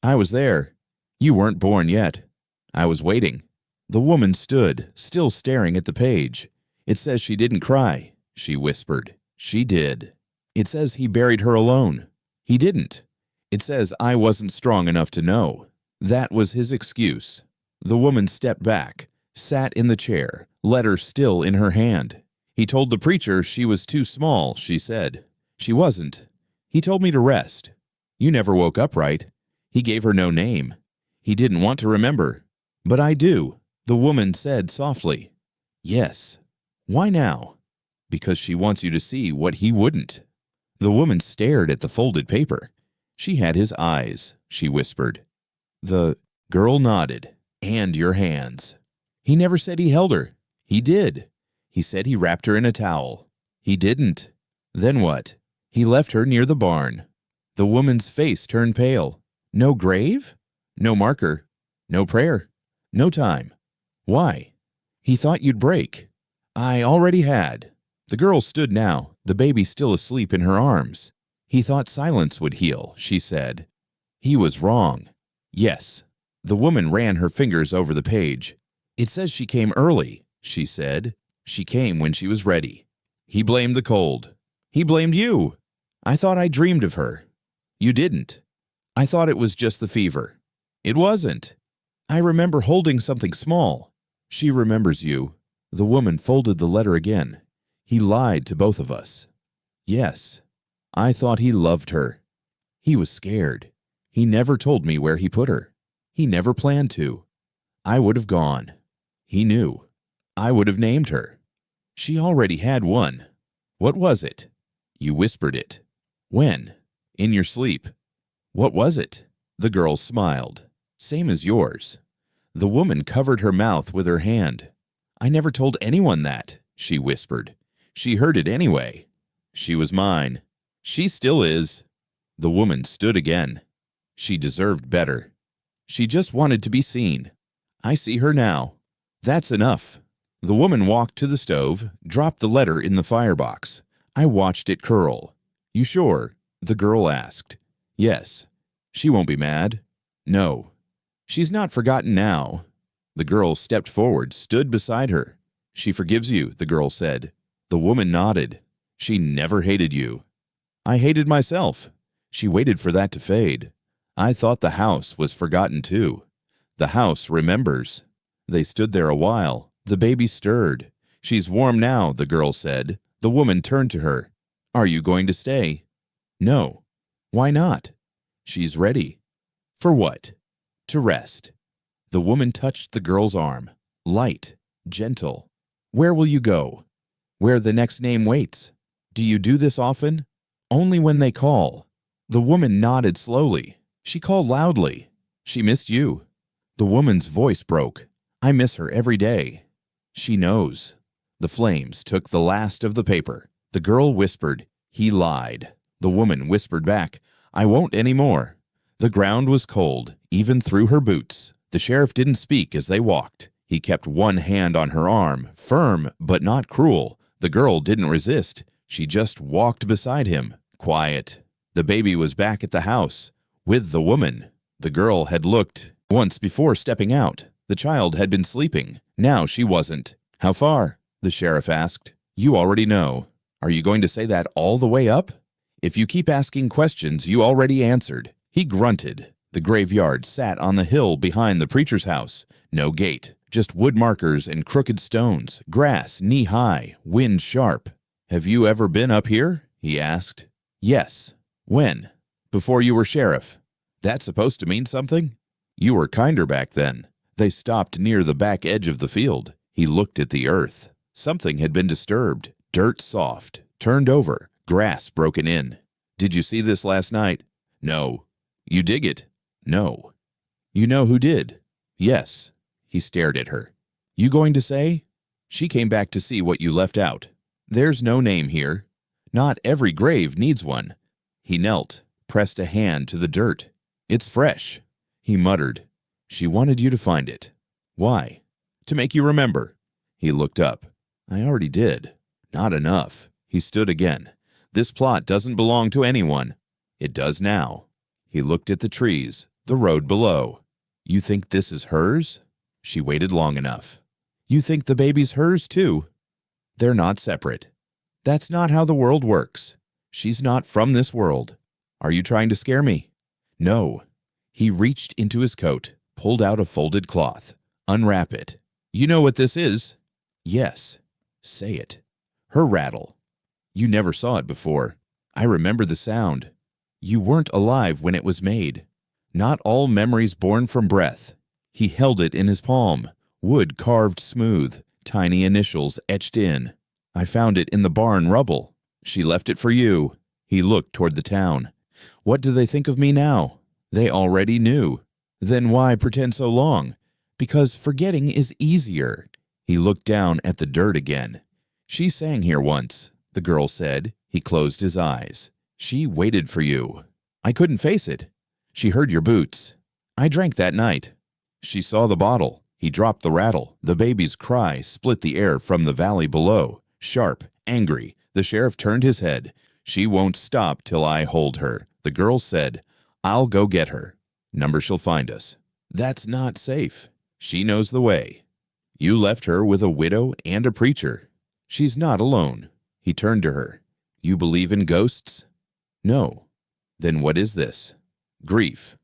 I was there. You weren't born yet. I was waiting. The woman stood, still staring at the page. It says she didn't cry, she whispered. She did. It says he buried her alone. He didn't. It says I wasn't strong enough to know. That was his excuse. The woman stepped back, sat in the chair, letter still in her hand. He told the preacher she was too small, she said. She wasn't. He told me to rest. You never woke up right. He gave her no name. He didn't want to remember. But I do, the woman said softly. Yes. Why now? Because she wants you to see what he wouldn't. The woman stared at the folded paper. She had his eyes, she whispered. The girl nodded. And your hands. He never said he held her. He did. He said he wrapped her in a towel. He didn't. Then what? He left her near the barn. The woman's face turned pale. No grave? No marker. No prayer. No time. Why? He thought you'd break. I already had. The girl stood now, the baby still asleep in her arms. He thought silence would heal, she said. He was wrong. Yes. The woman ran her fingers over the page. It says she came early, she said. She came when she was ready. He blamed the cold. He blamed you. I thought I dreamed of her. You didn't. I thought it was just the fever. It wasn't. I remember holding something small. She remembers you. The woman folded the letter again. He lied to both of us. Yes. I thought he loved her. He was scared. He never told me where he put her. He never planned to. I would have gone. He knew. I would have named her. She already had one. What was it? You whispered it. When? In your sleep. What was it? The girl smiled. Same as yours. The woman covered her mouth with her hand. I never told anyone that, she whispered. She heard it anyway. She was mine. She still is. The woman stood again. She deserved better. She just wanted to be seen. I see her now. That's enough. The woman walked to the stove, dropped the letter in the firebox. I watched it curl. You sure? The girl asked. Yes. She won't be mad. No. She's not forgotten now. The girl stepped forward, stood beside her. She forgives you, the girl said. The woman nodded. She never hated you. I hated myself. She waited for that to fade. I thought the house was forgotten too. The house remembers. They stood there a while. The baby stirred. She's warm now, the girl said. The woman turned to her. Are you going to stay? No. Why not? She's ready. For what? To rest. The woman touched the girl's arm. Light, gentle. Where will you go? Where the next name waits. Do you do this often? Only when they call. The woman nodded slowly. She called loudly. She missed you. The woman's voice broke. I miss her every day. She knows. The flames took the last of the paper. The girl whispered, he lied. The woman whispered back, I won't anymore. The ground was cold, even through her boots. The sheriff didn't speak as they walked. He kept one hand on her arm, firm but not cruel. The girl didn't resist. She just walked beside him, quiet. The baby was back at the house, with the woman. The girl had looked once before stepping out. The child had been sleeping. Now she wasn't. How far? The sheriff asked. You already know. Are you going to say that all the way up? If you keep asking questions, you already answered. He grunted. The graveyard sat on the hill behind the preacher's house. No gate, just wood markers and crooked stones, grass knee-high, wind sharp. Have you ever been up here? He asked. Yes. When? Before you were sheriff. That's supposed to mean something? You were kinder back then. They stopped near the back edge of the field. He looked at the earth. Something had been disturbed. Dirt soft, turned over, grass broken in. Did you see this last night? No. You dig it? No. You know who did? Yes. He stared at her. You going to say? She came back to see what you left out. There's no name here. Not every grave needs one. He knelt, pressed a hand to the dirt. It's fresh. He muttered. She wanted you to find it. Why? To make you remember. He looked up. I already did. Not enough. He stood again. This plot doesn't belong to anyone. It does now. He looked at the trees, the road below. You think this is hers? She waited long enough. You think the baby's hers too? They're not separate. That's not how the world works. She's not from this world. Are you trying to scare me? No. He reached into his coat, pulled out a folded cloth. Unwrap it. You know what this is? Yes. Say it. Her rattle. You never saw it before. I remember the sound. You weren't alive when it was made. Not all memories born from breath. He held it in his palm, wood carved smooth, tiny initials etched in. I found it in the barn rubble. She left it for you. He looked toward the town. What do they think of me now? They already knew. Then why pretend so long? Because forgetting is easier. He looked down at the dirt again. She sang here once, the girl said. He closed his eyes. She waited for you. I couldn't face it. She heard your boots. I drank that night. She saw the bottle. He dropped the rattle. The baby's cry split the air from the valley below. Sharp, angry, the sheriff turned his head. She won't stop till I hold her. The girl said, I'll go get her. Number she'll find us. That's not safe. She knows the way. You left her with a widow and a preacher. She's not alone. He turned to her. You believe in ghosts? No. Then what is this? Grief.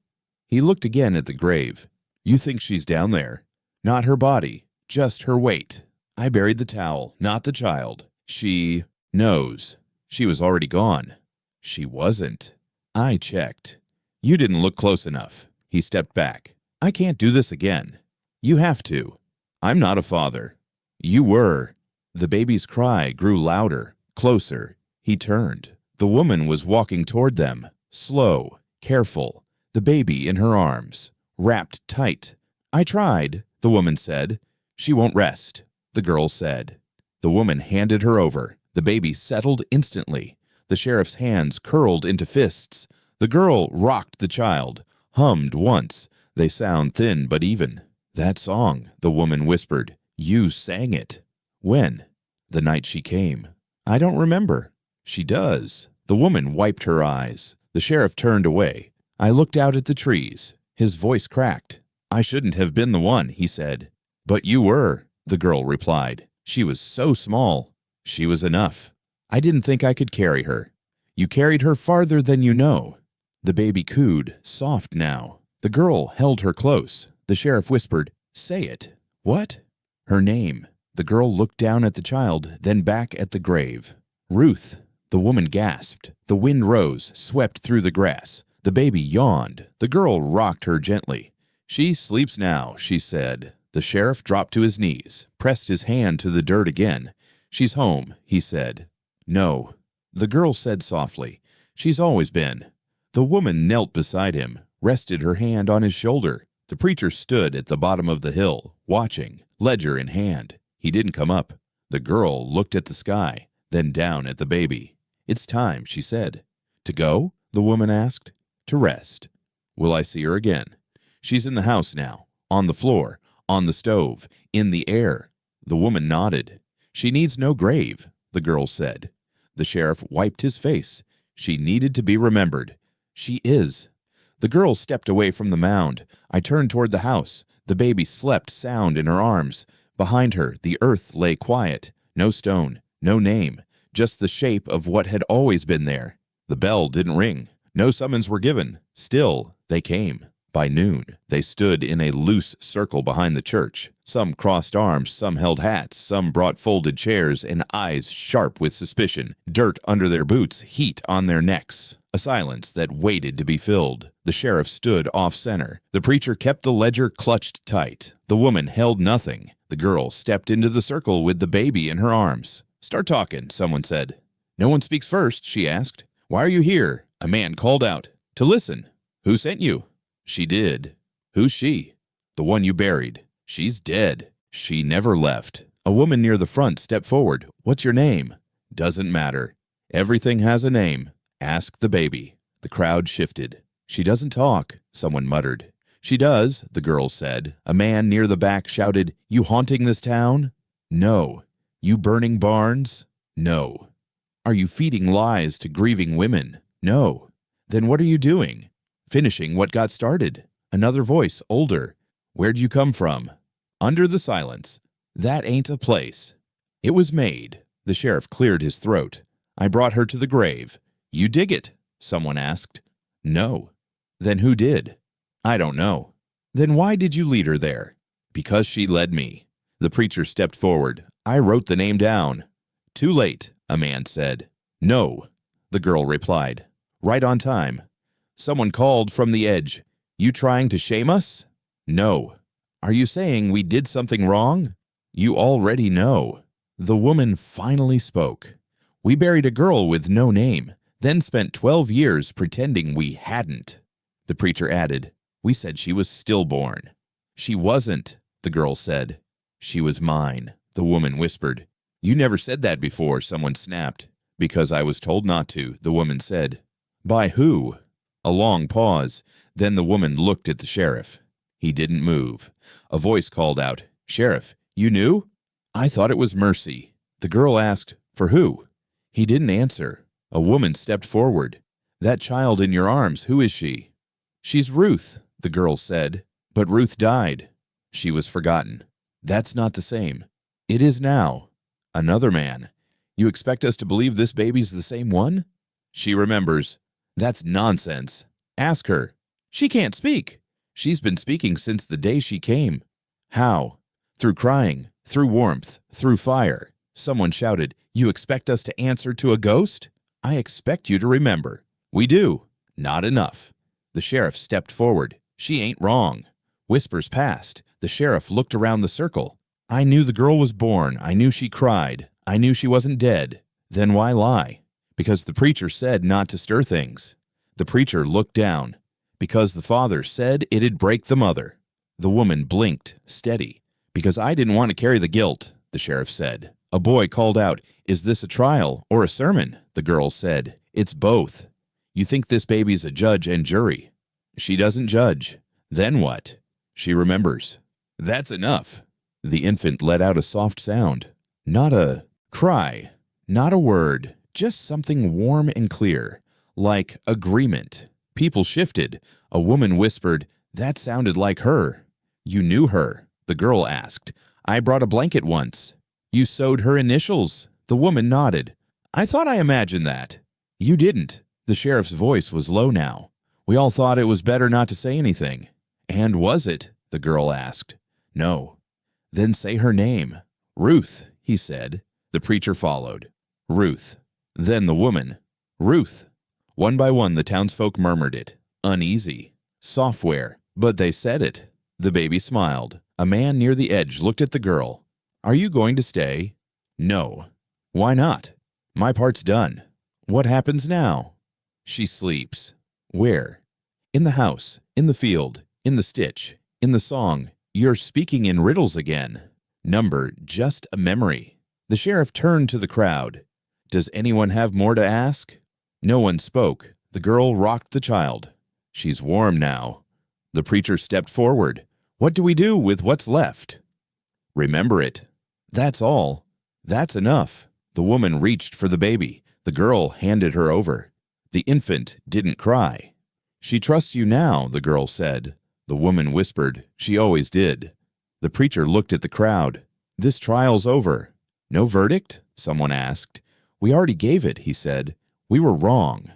He looked again at the grave. You think she's down there. Not her body, just her weight. I buried the towel, not the child. She knows. She was already gone. She wasn't. I checked. You didn't look close enough. He stepped back. I can't do this again. You have to. I'm not a father. You were. The baby's cry grew louder, closer. He turned. The woman was walking toward them, slow, careful, the baby in her arms, wrapped tight. I tried, the woman said. She won't rest, the girl said. The woman handed her over. The baby settled instantly. The sheriff's hands curled into fists. The girl rocked the child, hummed once. They sound thin but even. That song, the woman whispered. You sang it. When? The night she came. I don't remember. She does. The woman wiped her eyes. The sheriff turned away. I looked out at the trees. His voice cracked. I shouldn't have been the one, he said. But you were, the girl replied. She was so small. She was enough. I didn't think I could carry her. You carried her farther than you know. The baby cooed, soft now. The girl held her close. The sheriff whispered, Say it. What? Her name. The girl looked down at the child, then back at the grave. Ruth. The woman gasped. The wind rose, swept through the grass. The baby yawned. The girl rocked her gently. She sleeps now, she said. The sheriff dropped to his knees, pressed his hand to the dirt again. She's home, he said. No. The girl said softly. She's always been. The woman knelt beside him, rested her hand on his shoulder. The preacher stood at the bottom of the hill, watching, ledger in hand. He didn't come up. The girl looked at the sky, then down at the baby. It's time, she said. To go? The woman asked. To rest. Will I see her again? She's in the house now, on the floor, on the stove, in the air. The woman nodded. She needs no grave, the girl said. The sheriff wiped his face. She needed to be remembered. She is. The girl stepped away from the mound. I turned toward the house. The baby slept sound in her arms. Behind her, the earth lay quiet. No stone, no name, just the shape of what had always been there. The bell didn't ring. No summons were given. Still, they came. By noon, they stood in a loose circle behind the church. Some crossed arms, some held hats, some brought folded chairs and eyes sharp with suspicion, dirt under their boots, heat on their necks. A silence that waited to be filled. The sheriff stood off-center. The preacher kept the ledger clutched tight. The woman held nothing. The girl stepped into the circle with the baby in her arms. Start talking, someone said. No one speaks first, she asked. Why are you here? A man called out. To listen. Who sent you? She did. Who's she? The one you buried. She's dead. She never left. A woman near the front stepped forward. What's your name? Doesn't matter. Everything has a name. Ask the baby. The crowd shifted. She doesn't talk, someone muttered. She does, the girl said. A man near the back shouted, You haunting this town? No. You burning barns? No. Are you feeding lies to grieving women? No. Then what are you doing? Finishing what got started. Another voice, older. Where'd you come from? Under the silence. That ain't a place. It was made. The sheriff cleared his throat. I brought her to the grave. You dig it? Someone asked. No. Then who did? I don't know. Then why did you lead her there? Because she led me. The preacher stepped forward. I wrote the name down. Too late, a man said. No, the girl replied. Right on time. Someone called from the edge. You trying to shame us? No. Are you saying we did something wrong? You already know. The woman finally spoke. We buried a girl with no name, then spent 12 years pretending we hadn't. The preacher added, we said she was stillborn. She wasn't, the girl said. She was mine, the woman whispered. You never said that before, someone snapped. Because I was told not to, the woman said. By who? A long pause. Then the woman looked at the sheriff. He didn't move. A voice called out, Sheriff, you knew? I thought it was Mercy. The girl asked, for who? He didn't answer. A woman stepped forward. That child in your arms, who is she? She's Ruth, the girl said. But Ruth died. She was forgotten. That's not the same. It is now. Another man. You expect us to believe this baby's the same one? She remembers. That's nonsense. Ask her. She can't speak. She's been speaking since the day she came. How? Through crying, through warmth, through fire. Someone shouted, You expect us to answer to a ghost? I expect you to remember. We do. Not enough. The sheriff stepped forward. She ain't wrong. Whispers passed. The sheriff looked around the circle. I knew the girl was born. I knew she cried. I knew she wasn't dead. Then why lie? Because the preacher said not to stir things. The preacher looked down. Because the father said it'd break the mother. The woman blinked, steady. Because I didn't want to carry the guilt, the sheriff said. A boy called out, Is this a trial or a sermon? The girl said, It's both. You think this baby's a judge and jury. She doesn't judge. Then what? She remembers. That's enough. The infant let out a soft sound. Not a cry, not a word, just something warm and clear, like agreement. People shifted. A woman whispered, That sounded like her. You knew her, the girl asked. I brought a blanket once. You sewed her initials. The woman nodded. I thought I imagined that. You didn't. The sheriff's voice was low now. We all thought it was better not to say anything. And was it? The girl asked. No. Then say her name. Ruth, he said. The preacher followed. Ruth. Then the woman. Ruth. One by one the townsfolk murmured it. Uneasy. Software. But they said it. The baby smiled. A man near the edge looked at the girl. Are you going to stay? No. Why not? My part's done. What happens now? She sleeps. Where? In the house, in the field, in the stitch, in the song. You're speaking in riddles again. Number, just a memory. The sheriff turned to the crowd. Does anyone have more to ask? No one spoke. The girl rocked the child. She's warm now. The preacher stepped forward. What do we do with what's left? Remember it. That's all. That's enough. The woman reached for the baby. The girl handed her over. The infant didn't cry. She trusts you now, the girl said. The woman whispered, She always did. The preacher looked at the crowd. This trial's over. No verdict? Someone asked. We already gave it, he said. We were wrong.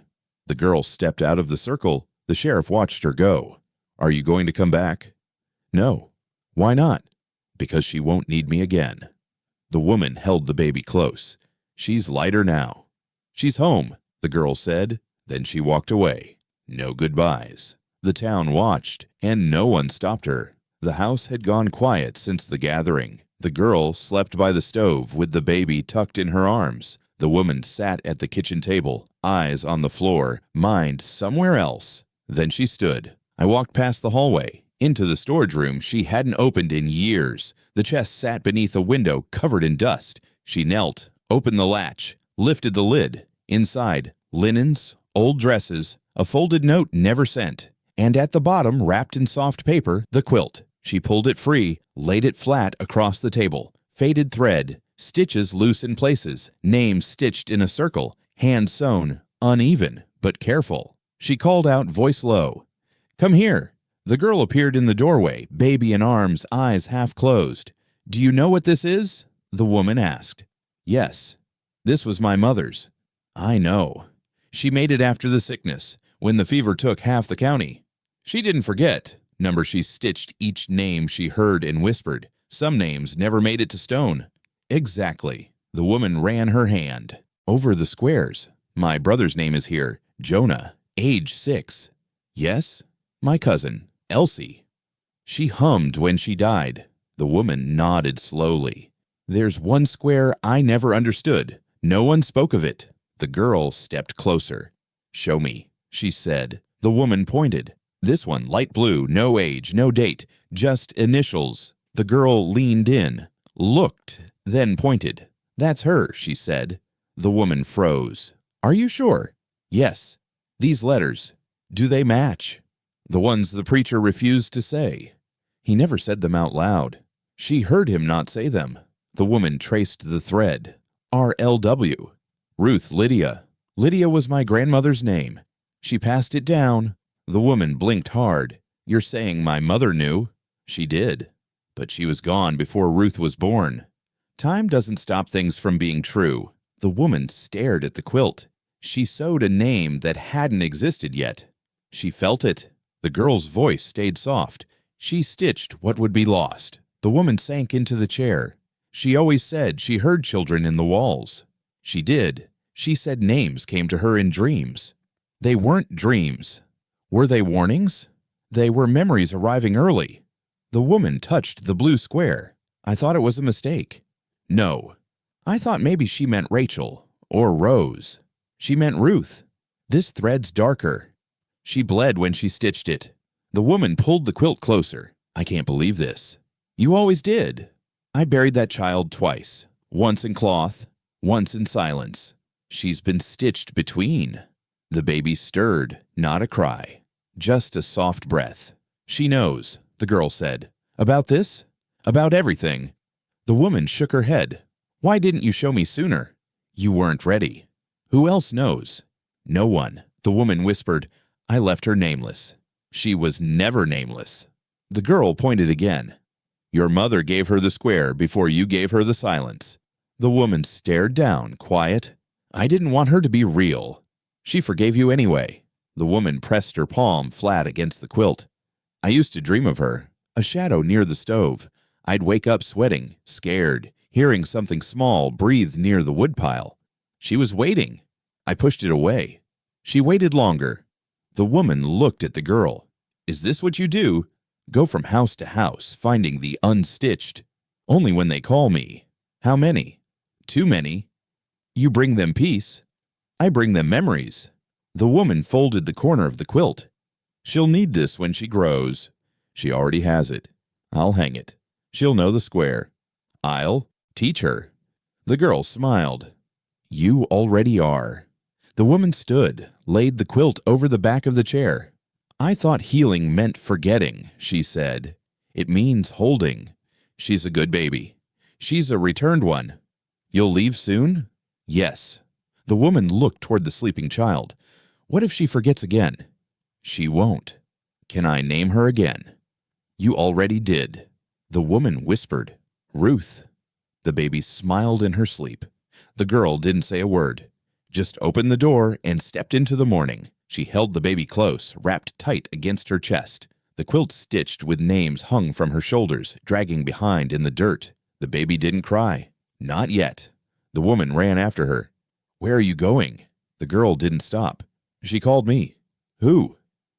The girl stepped out of the circle. The sheriff watched her go. Are you going to come back? No. Why not? Because she won't need me again. The woman held the baby close. She's lighter now. She's home, the girl said. Then she walked away. No goodbyes. The town watched, and no one stopped her. The house had gone quiet since the gathering. The girl slept by the stove with the baby tucked in her arms. The woman sat at the kitchen table, eyes on the floor, mind somewhere else. Then she stood. I walked past the hallway, into the storage room she hadn't opened in years. The chest sat beneath a window covered in dust. She knelt, opened the latch, lifted the lid. Inside, linens, old dresses, a folded note never sent. And at the bottom, wrapped in soft paper, the quilt. She pulled it free, laid it flat across the table. Faded thread. Stitches loose in places, names stitched in a circle, hand sewn, uneven, but careful. She called out, voice low, "Come here." The girl appeared in the doorway, baby in arms, eyes half closed. "Do you know what this is?" the woman asked. "Yes. This was my mother's." "I know. She made it after the sickness, when the fever took half the county. She didn't forget." Number she stitched each name she heard and whispered. Some names never made it to stone. "Exactly." The woman ran her hand over the squares. "My brother's name is here. Jonah, age 6. Yes? My cousin, Elsie. She hummed when she died." The woman nodded slowly. "There's one square I never understood. No one spoke of it." The girl stepped closer. "Show me," she said. The woman pointed. "This one, light blue, no age, no date, just initials." The girl leaned in, looked, then pointed. "That's her," she said. The woman froze. "Are you sure?" "Yes. These letters, do they match?" "The ones the preacher refused to say. He never said them out loud. She heard him not say them." The woman traced the thread. "RLW. Ruth Lydia. Lydia was my grandmother's name. She passed it down." The woman blinked hard. "You're saying my mother knew?" "She did. But she was gone before Ruth was born." "Time doesn't stop things from being true." The woman stared at the quilt. She sewed a name that hadn't existed yet. She felt it. The girl's voice stayed soft. She stitched what would be lost. The woman sank into the chair. "She always said she heard children in the walls." "She did. She said names came to her in dreams." "They weren't dreams. Were they warnings?" "They were memories arriving early." The woman touched the blue square. "I thought it was a mistake." "No. I thought maybe she meant Rachel or Rose. She meant Ruth. This thread's darker." She bled when she stitched it. The woman pulled the quilt closer. "I can't believe this." "You always did." "I buried that child twice. Once in cloth, once in silence. She's been stitched between." The baby stirred, not a cry, just a soft breath. "She knows," the girl said. "About this? About everything." The woman shook her head. "Why didn't you show me sooner?" "You weren't ready." "Who else knows?" "No one." The woman whispered. "I left her nameless." "She was never nameless." The girl pointed again. "Your mother gave her the square before you gave her the silence." The woman stared down, quiet. "I didn't want her to be real." "She forgave you anyway." The woman pressed her palm flat against the quilt. "I used to dream of her, a shadow near the stove. I'd wake up sweating, scared, hearing something small breathe near the woodpile. She was waiting. I pushed it away. She waited longer." The woman looked at the girl. "Is this what you do? Go from house to house, finding the unstitched?" "Only when they call me." "How many?" "Too many." "You bring them peace." "I bring them memories." The woman folded the corner of the quilt. "She'll need this when she grows." "She already has it." "I'll hang it. She'll know the square." "I'll teach her." The girl smiled. "You already are." The woman stood, laid the quilt over the back of the chair. "I thought healing meant forgetting," she said. "It means holding. She's a good baby. She's a returned one." "You'll leave soon?" "Yes." The woman looked toward the sleeping child. "What if she forgets again?" "She won't." "Can I name her again?" "You already did." The woman whispered, "Ruth." The baby smiled in her sleep. The girl didn't say a word, just opened the door and stepped into the morning. She held the baby close, wrapped tight against her chest. The quilt stitched with names hung from her shoulders, dragging behind in the dirt. The baby didn't cry. Not yet. The woman ran after her. "Where are you going?" The girl didn't stop. "She called me." "Who?"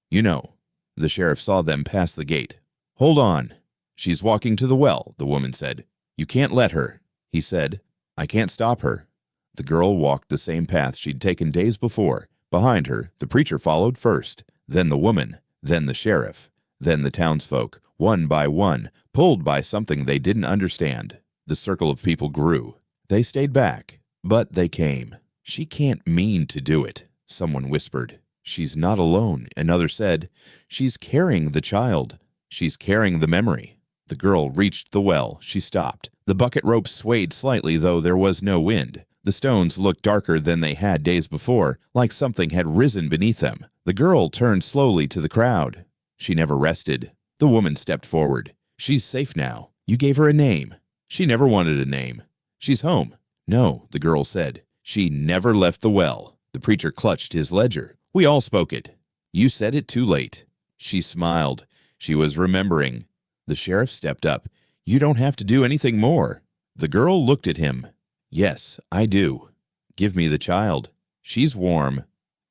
"You know." The sheriff saw them pass the gate. "Hold on." "She's walking to the well," the woman said. "You can't let her." He said, "I can't stop her." The girl walked the same path she'd taken days before. Behind her, the preacher followed first, then the woman, then the sheriff, then the townsfolk, one by one, pulled by something they didn't understand. The circle of people grew. They stayed back, but they came. "She can't mean to do it," someone whispered. "She's not alone," another said. "She's carrying the child. She's carrying the memory." The girl reached the well. She stopped, The bucket rope swayed slightly, though there was no wind. The stones looked darker than they had days before, like something had risen beneath them. The girl turned slowly to the crowd. She never rested. The woman stepped forward. She's safe now. You gave her a name. She never wanted a name. She's home. No, the girl said. She never left the well. The preacher clutched his ledger. We all spoke it. You said it too late. She smiled. She was remembering. The sheriff stepped up. You don't have to do anything more. The girl looked at him. Yes, I do. Give me the child. She's warm.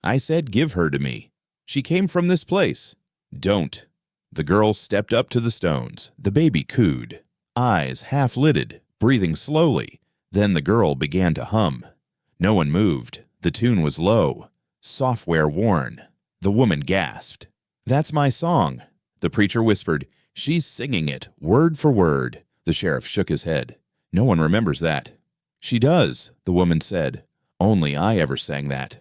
I said give her to me. She came from this place. Don't. The girl stepped up to the stones. The baby cooed, eyes half-lidded, breathing slowly. Then the girl began to hum. No one moved. The tune was low. Software worn. The woman gasped. That's my song. The preacher whispered. She's singing it, word for word. The sheriff shook his head. No one remembers that. She does, the woman said. Only I ever sang that.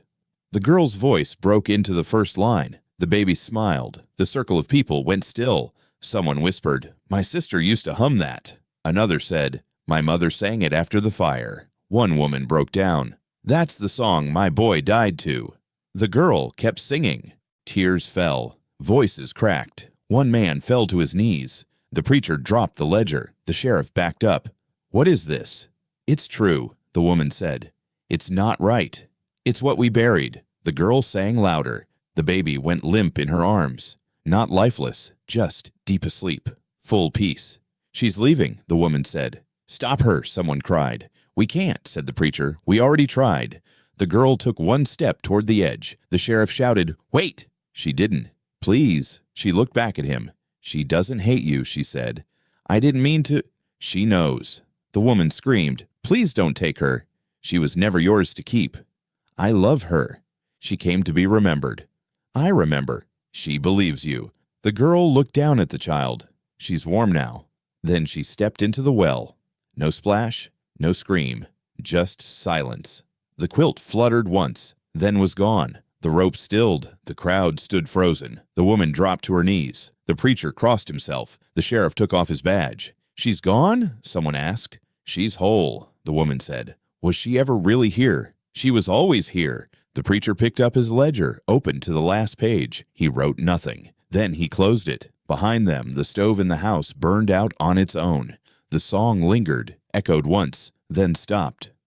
The girl's voice broke into the first line. The baby smiled. The circle of people went still. Someone whispered, My sister used to hum that. Another said, My mother sang it after the fire. One woman broke down. That's the song my boy died to. The girl kept singing. Tears fell. Voices cracked. One man fell to his knees. The preacher dropped the ledger. The sheriff backed up. What is this? It's true, the woman said. It's not right. It's what we buried. The girl sang louder. The baby went limp in her arms. Not lifeless, just deep asleep. Full peace. She's leaving, the woman said. Stop her, someone cried. We can't, said the preacher. We already tried. The girl took one step toward the edge. The sheriff shouted, Wait! She didn't. Please. She looked back at him. She doesn't hate you, she said. I didn't mean to. She knows. The woman screamed, Please don't take her. She was never yours to keep. I love her. She came to be remembered. I remember. She believes you. The girl looked down at the child. She's warm now. Then she stepped into the well. No splash, no scream, just silence. The quilt fluttered once, then was gone. The rope stilled. The crowd stood frozen. The woman dropped to her knees. The preacher crossed himself. The sheriff took off his badge. She's gone? Someone asked. She's whole, the woman said. Was she ever really here? She was always here. The preacher picked up his ledger, opened to the last page. He wrote nothing. Then he closed it. Behind them, the stove in the house burned out on its own. The song lingered, echoed once, then stopped.